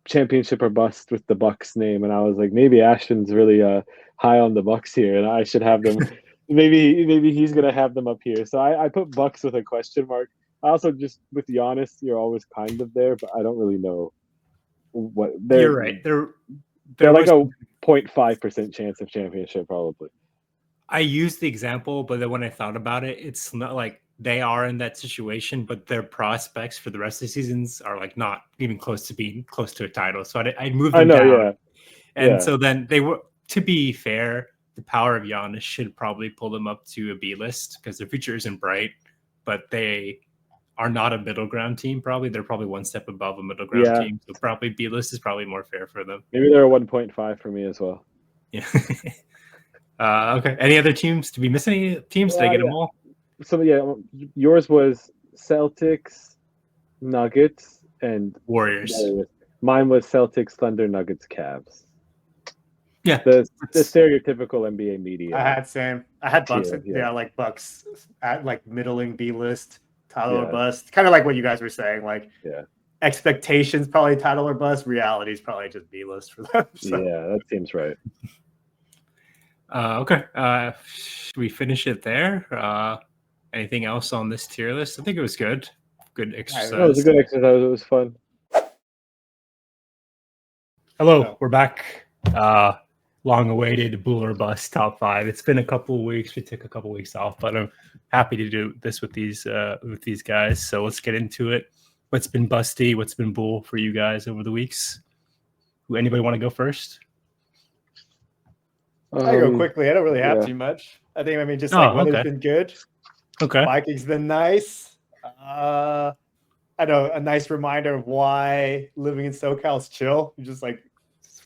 championship or bust with the Bucks name, and I was like, maybe Ashton's really high on the Bucks here, and I should have them. maybe he's gonna have them up here. So I put Bucks with a question mark. I also just with Giannis, you're always kind of there, but I don't really know what they're. You're right. They're like a 0.5% chance of championship, probably. I used the example, but then when I thought about it, it's not like they are in that situation, but their prospects for the rest of the seasons are like not even close to being close to a title. So I moved them down. Yeah. And so then they were, to be fair, the power of Giannis should probably pull them up to a B list because their future isn't bright, but they are not a middle ground team. Probably they're probably one step above a middle ground team. So probably B list is probably more fair for them. Maybe they're a 1.5 for me as well. Yeah. Okay. Any other teams? Did we miss any teams? Did I get them all? So yours was Celtics, Nuggets, and Warriors. Mine was Celtics, Thunder, Nuggets, Cavs. Yeah, the stereotypical NBA media. I had Bucks. Like Bucks at like middling B list, title or bust. Kind of like what you guys were saying. Like expectations probably title or bust. Reality is probably just B list for them. So. Yeah, that seems right. Okay. Should we finish it there? Anything else on this tier list? I think it was good. Good exercise. It was a good exercise. It was fun. Hello, we're back. Long-awaited Bool or Bust top 5. It's been a couple of weeks. We took a couple of weeks off, but I'm happy to do this with these guys. So let's get into it. What's been busty? What's been Bool for you guys over the weeks? Anybody want to go first? I go quickly. I don't really have too much. Just weather's been good. Okay. Vikings been nice. I know a nice reminder of why living in SoCal is chill. You just like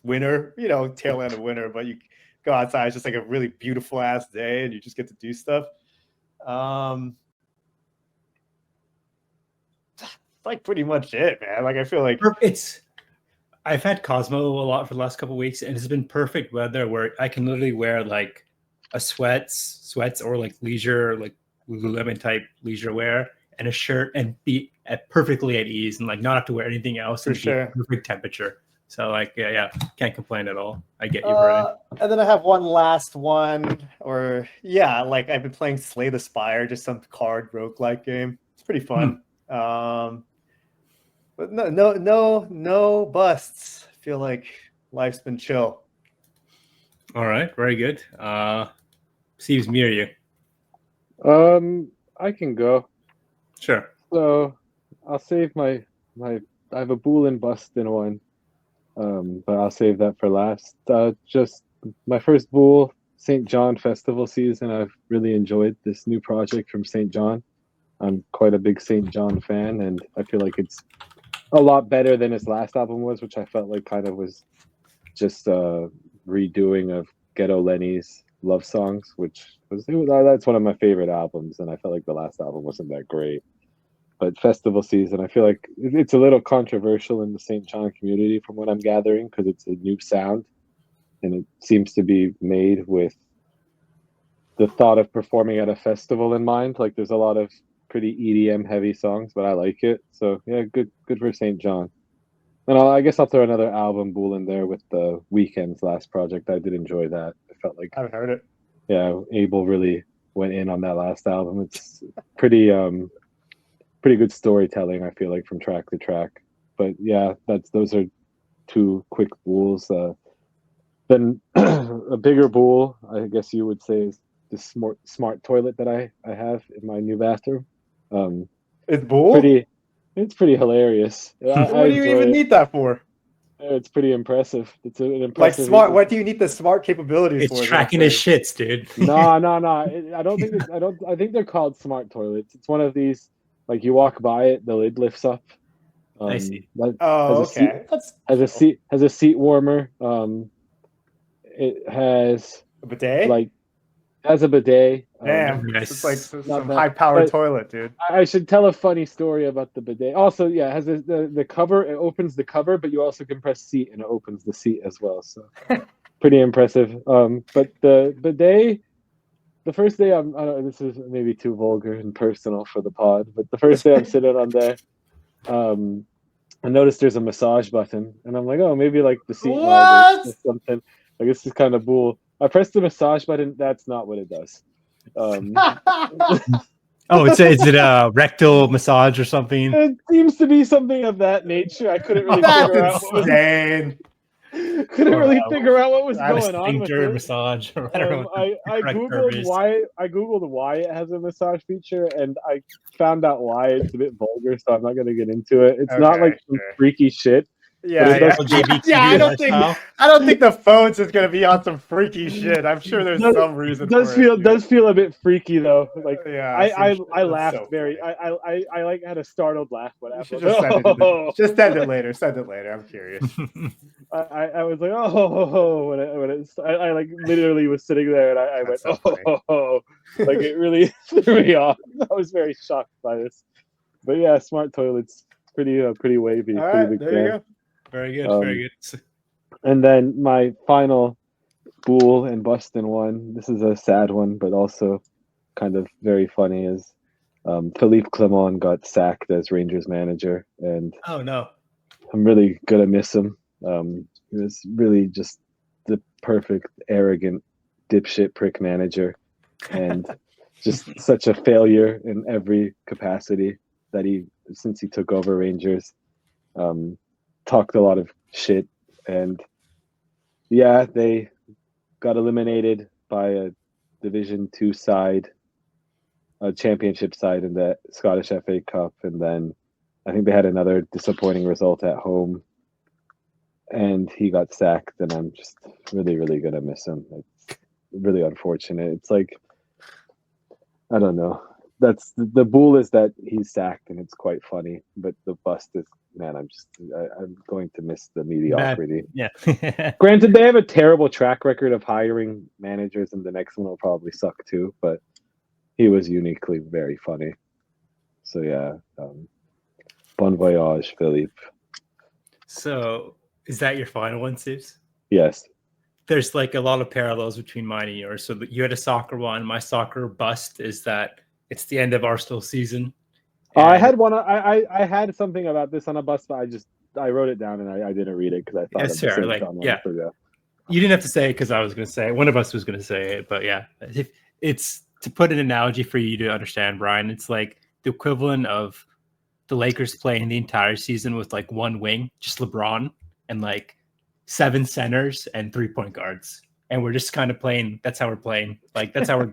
winter, tail end of winter, but you go outside, it's just like a really beautiful ass day and you just get to do stuff. Like pretty much it, man. Like I feel like I've had Cosmo a lot for the last couple of weeks, and it's been perfect weather where I can literally wear like a sweats or like leisure, like Lululemon type leisure wear, and a shirt and be perfectly at ease and like not have to wear anything else. For sure. Perfect temperature. So like, can't complain at all. I get you, Brian. And then I have one last one, like I've been playing Slay the Spire, just some card roguelike game. It's pretty fun. But no busts. I feel like life's been chill. All right, very good. Steve's me or you? I can go. Sure. So I'll save my I have a Bool and bust in one. But I'll save that for last. Just my first Bool, St. John festival season. I've really enjoyed this new project from St. John. I'm quite a big St. John fan, and I feel like it's a lot better than his last album was, which I felt like kind of was just a redoing of Ghetto Lenny's love songs, that's one of my favorite albums, and I felt like the last album wasn't that great. But festival season, I feel like it's a little controversial in the St. John community from what I'm gathering, because it's a new sound and it seems to be made with the thought of performing at a festival in mind. Like there's a lot of pretty EDM heavy songs, but I like it. So yeah, good for St. John. And I guess I'll throw another album Bool in there with the Weeknd's last project. I did enjoy that. I felt like I haven't heard it. Yeah, Abel really went in on that last album. It's pretty good storytelling, I feel like, from track to track. But yeah, those are two quick Bools. Then a bigger Bool, I guess you would say, is the smart toilet that I have in my new bathroom. It's Bool? It's pretty hilarious. What do you even need that for? It's pretty impressive. It's an Like impressive. smart. What do you need the smart capabilities for? It's tracking his shits, dude. No. I don't think. I think they're called smart toilets. It's one of these. Like you walk by it, the lid lifts up. I see. Okay. Has a seat warmer. It has A bidet. Like has a bidet. Damn, Nice. it's like some bad. high-powered toilet, dude. I should tell a funny story about the bidet. Also, yeah, it has the cover. It opens the cover, but you also can press seat and it opens the seat as well. So pretty impressive. But the bidet, the first day I don't know, this is maybe too vulgar and personal for the pod, but the first day I'm sitting on there, I noticed there's a massage button, and I'm like, oh, maybe like the seat or something. Like this is kind of cool. I pressed the massage button. That's not what it does. Oh, is it a rectal massage or something? It seems to be something of that nature. I couldn't really figure out what was going on with it. Massage or I googled why it has a massage feature, and I found out why. It's a bit vulgar, so I'm not going to get into it. It's not like some freaky shit. Yeah. I don't think the phone's is gonna be on some freaky shit. I'm sure there's some reason. It does feel a bit freaky though. Like I laughed so very. I like had a startled laugh when I just send it later. Send it later. I'm curious. I was like I like literally was sitting there and I went like it really threw me off. I was very shocked by this. But yeah, smart toilets, pretty wavy. All right, there you go. Very good, very good. And then my final Bool and Bustin' one. This is a sad one, but also kind of very funny. Is Philippe Clement got sacked as Rangers manager, and oh no, I'm really gonna miss him. He was really just the perfect, arrogant, dipshit prick manager, and just such a failure in every capacity that since he took over Rangers. Talked a lot of shit, and yeah, they got eliminated by a Division 2 side, a championship side in the Scottish FA Cup, and then I think they had another disappointing result at home, and he got sacked, and I'm just really, really gonna miss him. It's really unfortunate. It's like, I don't know. That's the Bool is that he's sacked, and it's quite funny, but the bust is, man, I'm going to miss the mediocrity. Yeah. Granted, they have a terrible track record of hiring managers, and the next one will probably suck too, but he was uniquely very funny. So yeah, bon voyage, Philippe. So is that your final one, Sibs? Yes. There's like a lot of parallels between mine and yours. So you had a soccer one. My soccer bust is that it's the end of Arsenal season. I had one. I had something about this on a bus, but I wrote it down and I didn't read it because I thought it's fair. Like, yeah, you didn't have to say it because I was going to say it. One of us was going to say it, but yeah, if it's to put an analogy for you to understand, Brian. It's like the equivalent of the Lakers playing the entire season with like one wing, just LeBron, and like 7 centers and 3-point guards, and we're just kind of playing. That's how we're playing. Like that's how we're.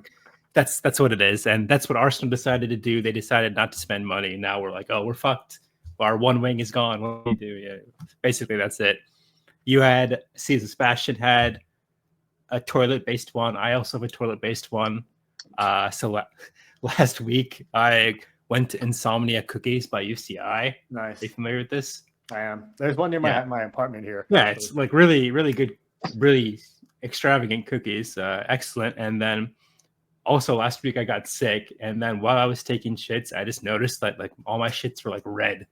That's what it is, and that's what Arsenal decided to do. They decided not to spend money. Now we're like, oh, we're fucked. Our one wing is gone. What do we do? Yeah, basically that's it. You had Sebastian had a toilet-based one. I also have a toilet-based one. So last week I went to Insomnia Cookies by UCI. Nice. Are you familiar with this? I am. There's one near my apartment here. Yeah, it's like really, really good, really extravagant cookies. Excellent. And then also last week I got sick, and then while I was taking shits, I just noticed that like all my shits were like red,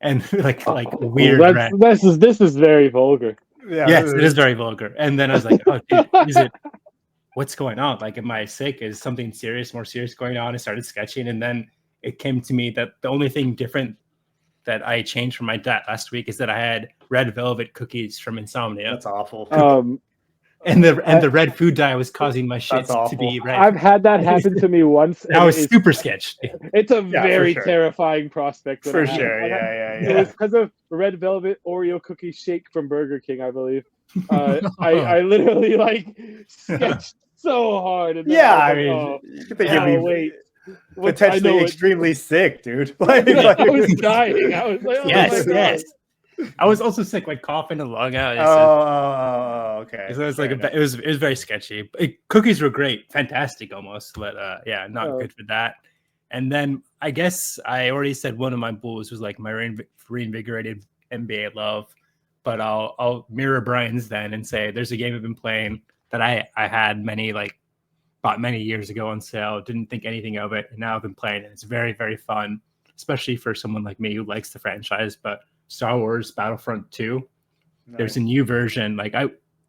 and like weird red. This is very vulgar. Yeah, yes, it is very vulgar. And then I was like, oh, dude, what's going on? Like, am I sick? Is something more serious going on? I started sketching, and then it came to me that the only thing different that I changed from my diet last week is that I had red velvet cookies from Insomnia. That's awful. And the red food dye was causing my shit to be red. I've had that happen to me once. That was super sketch. It's a very terrifying prospect. For sure, yeah. It was because of red velvet Oreo cookie shake from Burger King, I believe. I literally like sketched so hard. And wait. Potentially extremely sick, dude. I was dying. I was like, yes. I was also sick, like coughing and lung out. Okay. So it was it was very sketchy. Cookies were great, fantastic almost, but not good for that. And then I guess I already said one of my Bulls was like my reinvigorated NBA love, but I'll mirror Brian's then and say there's a game I've been playing that I had bought many years ago on sale, didn't think anything of it, and now I've been playing it. It's very, very fun, especially for someone like me who likes the franchise. But Star Wars Battlefront 2, there's a new version. Like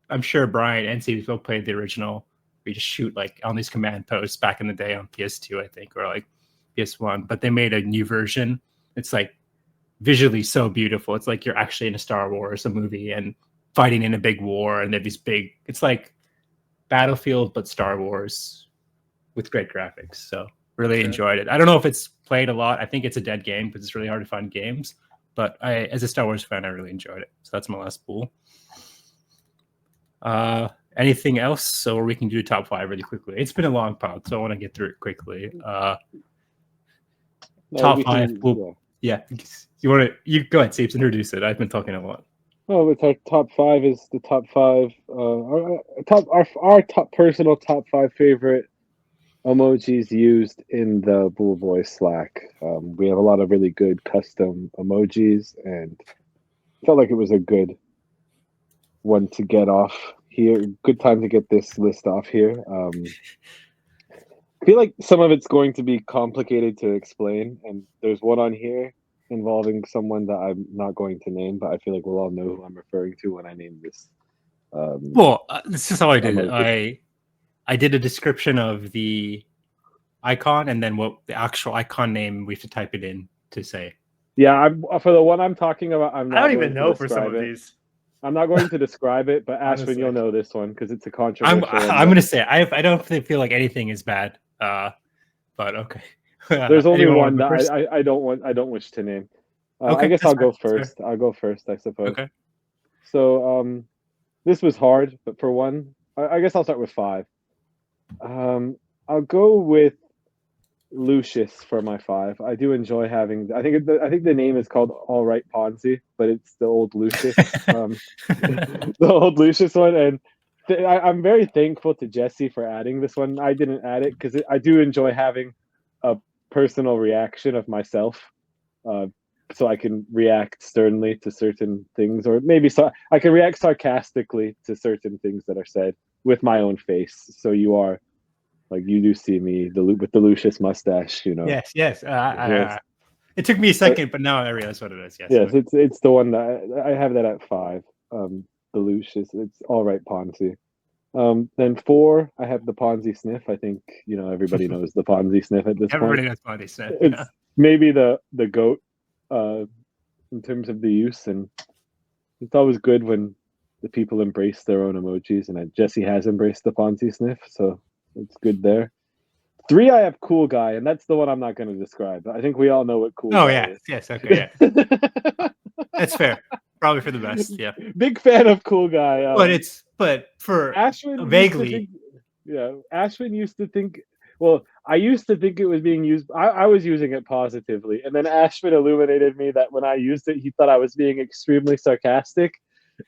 I'm sure Brian and Steve both played the original. We just shoot like on these command posts back in the day on PS2, I think, or like PS1. But they made a new version. It's like visually so beautiful. It's like you're actually in a Star Wars, a movie, and fighting in a big war. And they have these big. It's like Battlefield, but Star Wars with great graphics. So really enjoyed it. I don't know if it's played a lot. I think it's a dead game because it's really hard to find games. But as a Star Wars fan, I really enjoyed it. So that's my last Bool. Anything else? So we can do top 5 really quickly. It's been a long pod, so I want to get through it quickly. Top 5. Bool. Yeah. You want to? You go ahead, Steve. Introduce it. I've been talking a lot. Well, our top 5 is the top 5. Our personal top 5 favorite emojis used in the Bool Boy Slack. We have a lot of really good custom emojis, and felt like it was a good one to get off here. Good time to get this list off here. I feel like some of it's going to be complicated to explain, and there's one on here involving someone that I'm not going to name, but I feel like we'll all know who I'm referring to when I name this. This is how I did it. I did a description of the icon, and then what the actual icon name we have to type it in to say. Yeah, for the one I'm talking about, I don't even know for some of these. I'm not going to describe it, but Ashwin, you'll know this one because it's a controversial. I'm going to say I don't feel like anything is bad, but okay. There's only one that I don't wish to name. Okay, I guess I'll go first. I'll go first, I suppose. Okay. So this was hard, but for one, I guess I'll start with 5. I'll go with Lucius for my 5. I do enjoy having. I think the name is called All Right Ponzi, but it's the old Lucius, the old Lucius one, and I'm very thankful to Jesse for adding this one. I didn't add it because I do enjoy having a personal reaction of myself, so I can react sternly to certain things, or maybe I can react sarcastically to certain things that are said with my own face. So you are. Like you do see me with the Lucius mustache, you know. Yes. It took me a second, but now I realize what it is. Yes, it's the one that I have that at 5. The Lucius, it's All Right Ponzi. Then 4, I have the Ponzi sniff. I think everybody knows the Ponzi sniff at this point. Everybody knows Ponzi sniff. It's maybe the GOAT in terms of the use, and it's always good when the people embrace their own emojis. And Jesse has embraced the Ponzi sniff, so. It's good there. 3, I have Cool Guy, and that's the one I'm not going to describe. I think we all know what Cool Guy is. Yes, okay, yeah. That's fair. Probably for the best, yeah. Big fan of Cool Guy. But for Ashwin vaguely. Ashwin used to think, well, I used to think it was being used, I was using it positively, and then Ashwin illuminated me that when I used it, he thought I was being extremely sarcastic.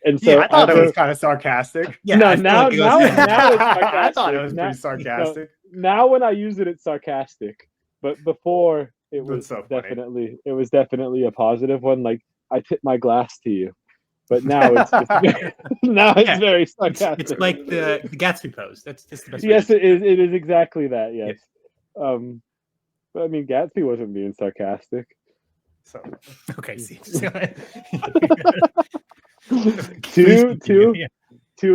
And so I thought it was kind of sarcastic. Yeah, now it's sarcastic. I thought it was pretty sarcastic. Now when I use it, it's sarcastic. But before it was so definitely a positive one. Like I tip my glass to you. But now it's it's very sarcastic. It's like the Gatsby pose. That's just the best. Yes, it is. It is exactly that. Yes. But I mean, Gatsby wasn't being sarcastic. So okay, see. Two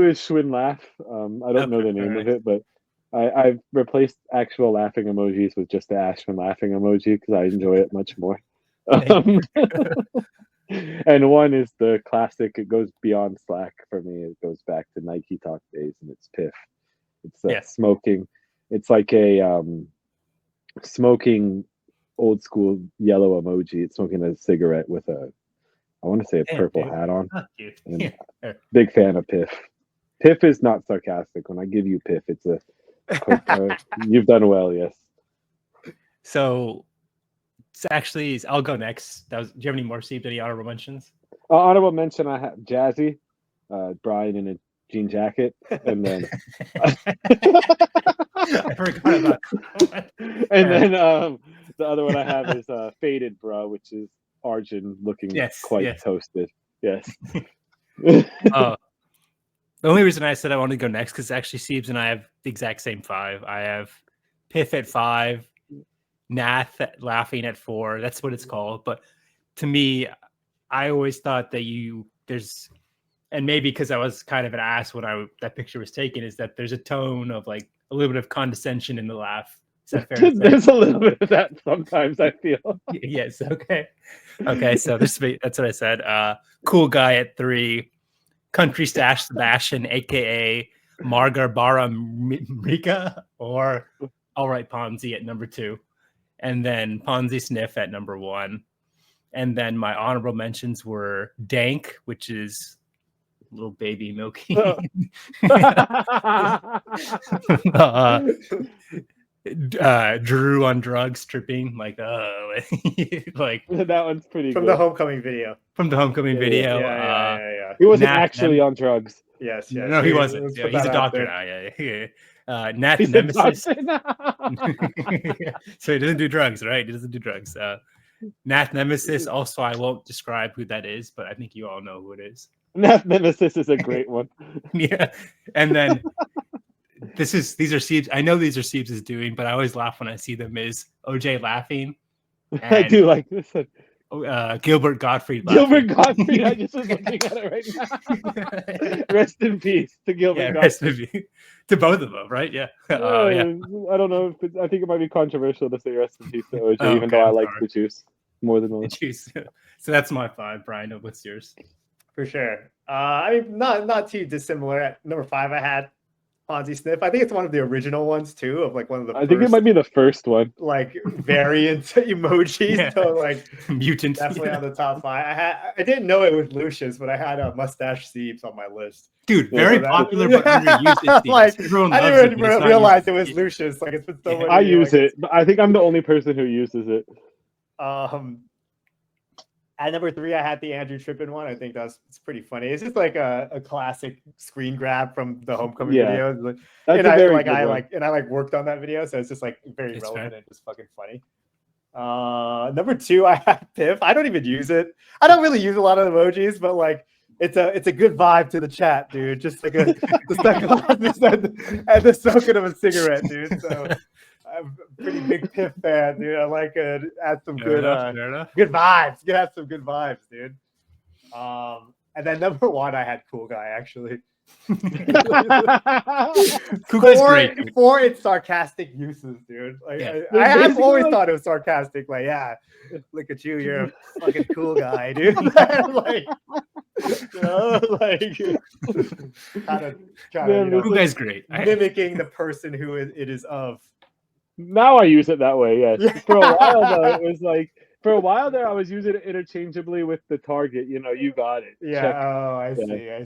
is Schwinn Laugh. I don't know the name of it, but I've replaced actual laughing emojis with just the Ashwin laughing emoji because I enjoy it much more. And one is the classic. It goes beyond Slack for me. It goes back to Nike Talk days, and it's Piff. It's smoking. It's like a smoking old school yellow emoji. It's smoking a cigarette with a, I want to say a purple hat on. And big fan of Piff. Piff is not sarcastic. When I give you Piff, it's a you've done well, yes. So actually, I'll go next. Do you have any more, Steve? Any honorable mentions? Honorable mention, I have Jazzy, Brian in a jean jacket, and then I forgot about that. And then the other one I have is Faded Bra, which is Arjun looking quite toasted. Yes. The only reason I said I wanted to go next because actually Siebes and I have the exact same 5. I have Piff at 5, Nath laughing at 4. That's what it's called. But to me, I always thought that and maybe because I was kind of an ass when that picture was taken, is that there's a tone of like a little bit of condescension in the laugh. Is that fair? There's a little bit of that sometimes, I feel. Yes. Okay. So that's what I said. Cool guy at 3. Country Stash Sebastian, aka Margar Bara Mrika, or All Right Ponzi at number 2, and then Ponzi Sniff at number 1, and then my honorable mentions were Dank, which is little baby Milky, Drew on drugs, tripping like like that one's pretty from good. the homecoming video. Yeah. He wasn't actually on drugs. Yes. No, he wasn't. Yeah, he's a doctor now. Yeah. Nath Nemesis. So he doesn't do drugs, right? He doesn't do drugs. Nath Nemesis. Also, I won't describe who that is, but I think you all know who it is. Nath Nemesis is a great one. Yeah, and then these are Siebes. I know these are Siebes' doing, but I always laugh when I see them. Is OJ laughing? I do like this one. Gilbert Gottfried. Gilbert Gottfried. I just was looking at it right now. Rest in peace to Gilbert Gottfried. Rest in peace to both of them, right? Yeah. I don't know. I think it might be controversial to say rest in peace to OJ, even though I like the juice more than most. Juice. So that's my 5. Brian, what's yours? For sure. I mean, not too dissimilar. At number 5, I had Ponzi Sniff. I think it's one of the original ones too, of like one of the I think it might be the first one. Like variant emojis. Yeah. So like Mutant. Definitely on the top 5. I didn't know it was Lucius, but I had a Mustache Siebes on my list. Dude, very popular, but underused. Like, I didn't even realize it was Lucius. Like it's been so much. I use it. I think I'm the only person who uses it. At number 3, I had the Andrew Trippin one. I think it's pretty funny. It's just like a classic screen grab from the homecoming video. Like, I worked on that video, so it's just like very relevant and just fucking funny. Number 2, I had Piff. I don't even use it. I don't really use a lot of emojis, but like it's a good vibe to the chat, dude. Just like and the soaking of a cigarette, dude. So I'm a pretty big Piff fan, dude. I like it. Add some good vibes. You have some good vibes, dude. And then number 1, I had Cool Guy, actually. Cool Guy's great, for its sarcastic uses, dude. Like I've always thought it was sarcastic. Like, yeah, look at you, you're a fucking cool guy, dude. Like, you know, like Cool Guy's great. Mimicking the person who it is of. Now I use it that way, yes. For a while, though, it was like, for a while there, I was using it interchangeably with the target. You know, you got it. Yeah. Check. Oh, I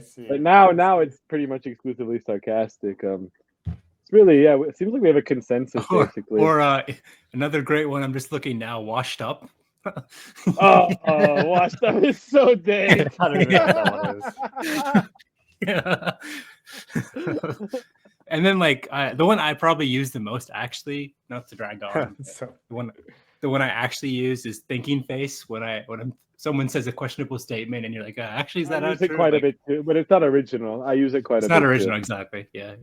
see. But now it's pretty much exclusively sarcastic. It's really, it seems like we have a consensus, basically. Or another great one, I'm just looking now, Washed Up. Washed Up is so dead. I don't even know what that is. And then like the one I probably use the most, actually, not to drag on, the one I actually use is thinking face when someone says a questionable statement and you're like, actually, is that I use it quite a bit too, but it's not original. I use it quite a bit. It's not original, exactly. Yeah.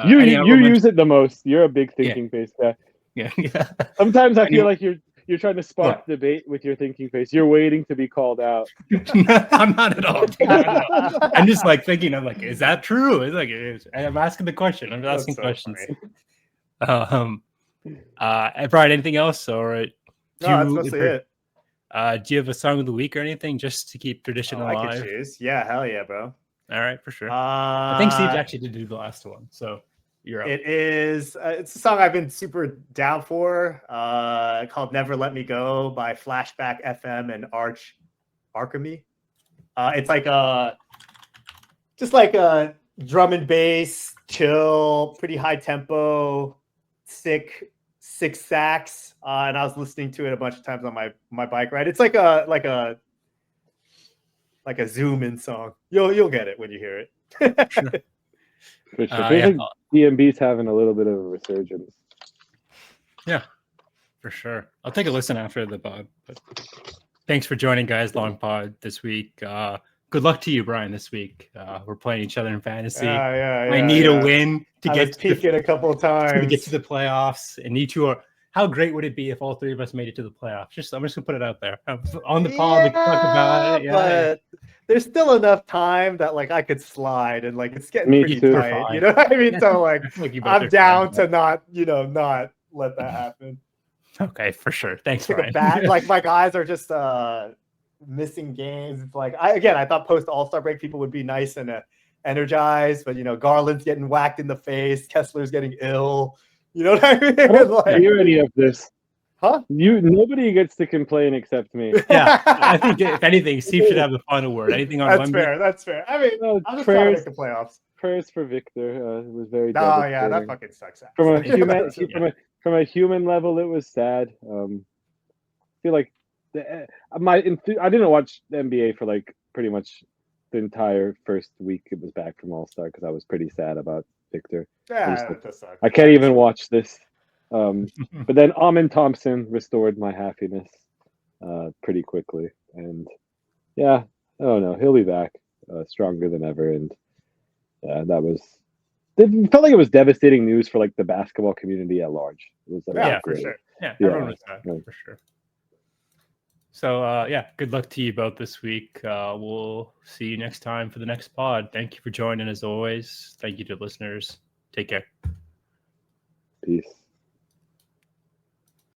You use it the most. You're a big thinking face guy. Yeah. Sometimes I feel like you're trying to spark debate with your thinking face. You're waiting to be called out. I'm not at all. I'm just like thinking. I'm like, is that true? It's like I'm asking the question. I'm asking questions. Brian, anything else or? No, that's mostly it. Do you have a song of the week or anything just to keep tradition alive? I could choose. Yeah, hell yeah, bro. All right, for sure. I think Steve actually did do the last one, so you're up. It is. It's a song I've been super down for. Called "Never Let Me Go" by Flashback FM and Archemy. It's like just like a drum and bass, chill, pretty high tempo, sick sax. And I was listening to it a bunch of times on my bike ride. It's like a zoom in song. You'll get it when you hear it. Sure. For sure. I think DMB's having a little bit of a resurgence. Yeah, for sure. I'll take a listen after the pod. But thanks for joining, guys. Long pod this week. Good luck to you, Brian, this week. We're playing each other in fantasy. I need a win to get peek it a couple of times to get to the playoffs. And you two are. How great would it be if all three of us made it to the playoffs? I'm just gonna put it out there on the pod. We can talk about it. But there's still enough time that like I could slide and like it's getting pretty tight. You know what I mean? So like I'm down to not let that happen. Okay, for sure. Thanks, Brian. Like my guys are just missing games. It's like I thought post All-Star break people would be nice and energized, but Garland's getting whacked in the face, Kessler's getting ill. You know what I mean? I don't hear any of this. Huh? Nobody gets to complain except me. Yeah, I think if anything, Steve should have the final word. Anything on Wemby? That's fair. I mean, I'm just trying to make the playoffs. Prayers for Victor. It was very. Oh yeah, that fucking sucks. From a human level, it was sad. I feel like I didn't watch the NBA for like pretty much the entire first week it was back from All-Star because I was pretty sad about Victor. Yeah, that does suck. I can't even watch this. But then Amin Thompson restored my happiness pretty quickly. And yeah, I don't know. He'll be back stronger than ever. And it felt like it was devastating news for like the basketball community at large. It was like, for sure. Yeah, everyone was sad, for sure. So good luck to you both this week. We'll see you next time for the next pod. Thank you for joining as always. Thank you to listeners. Take care. Peace.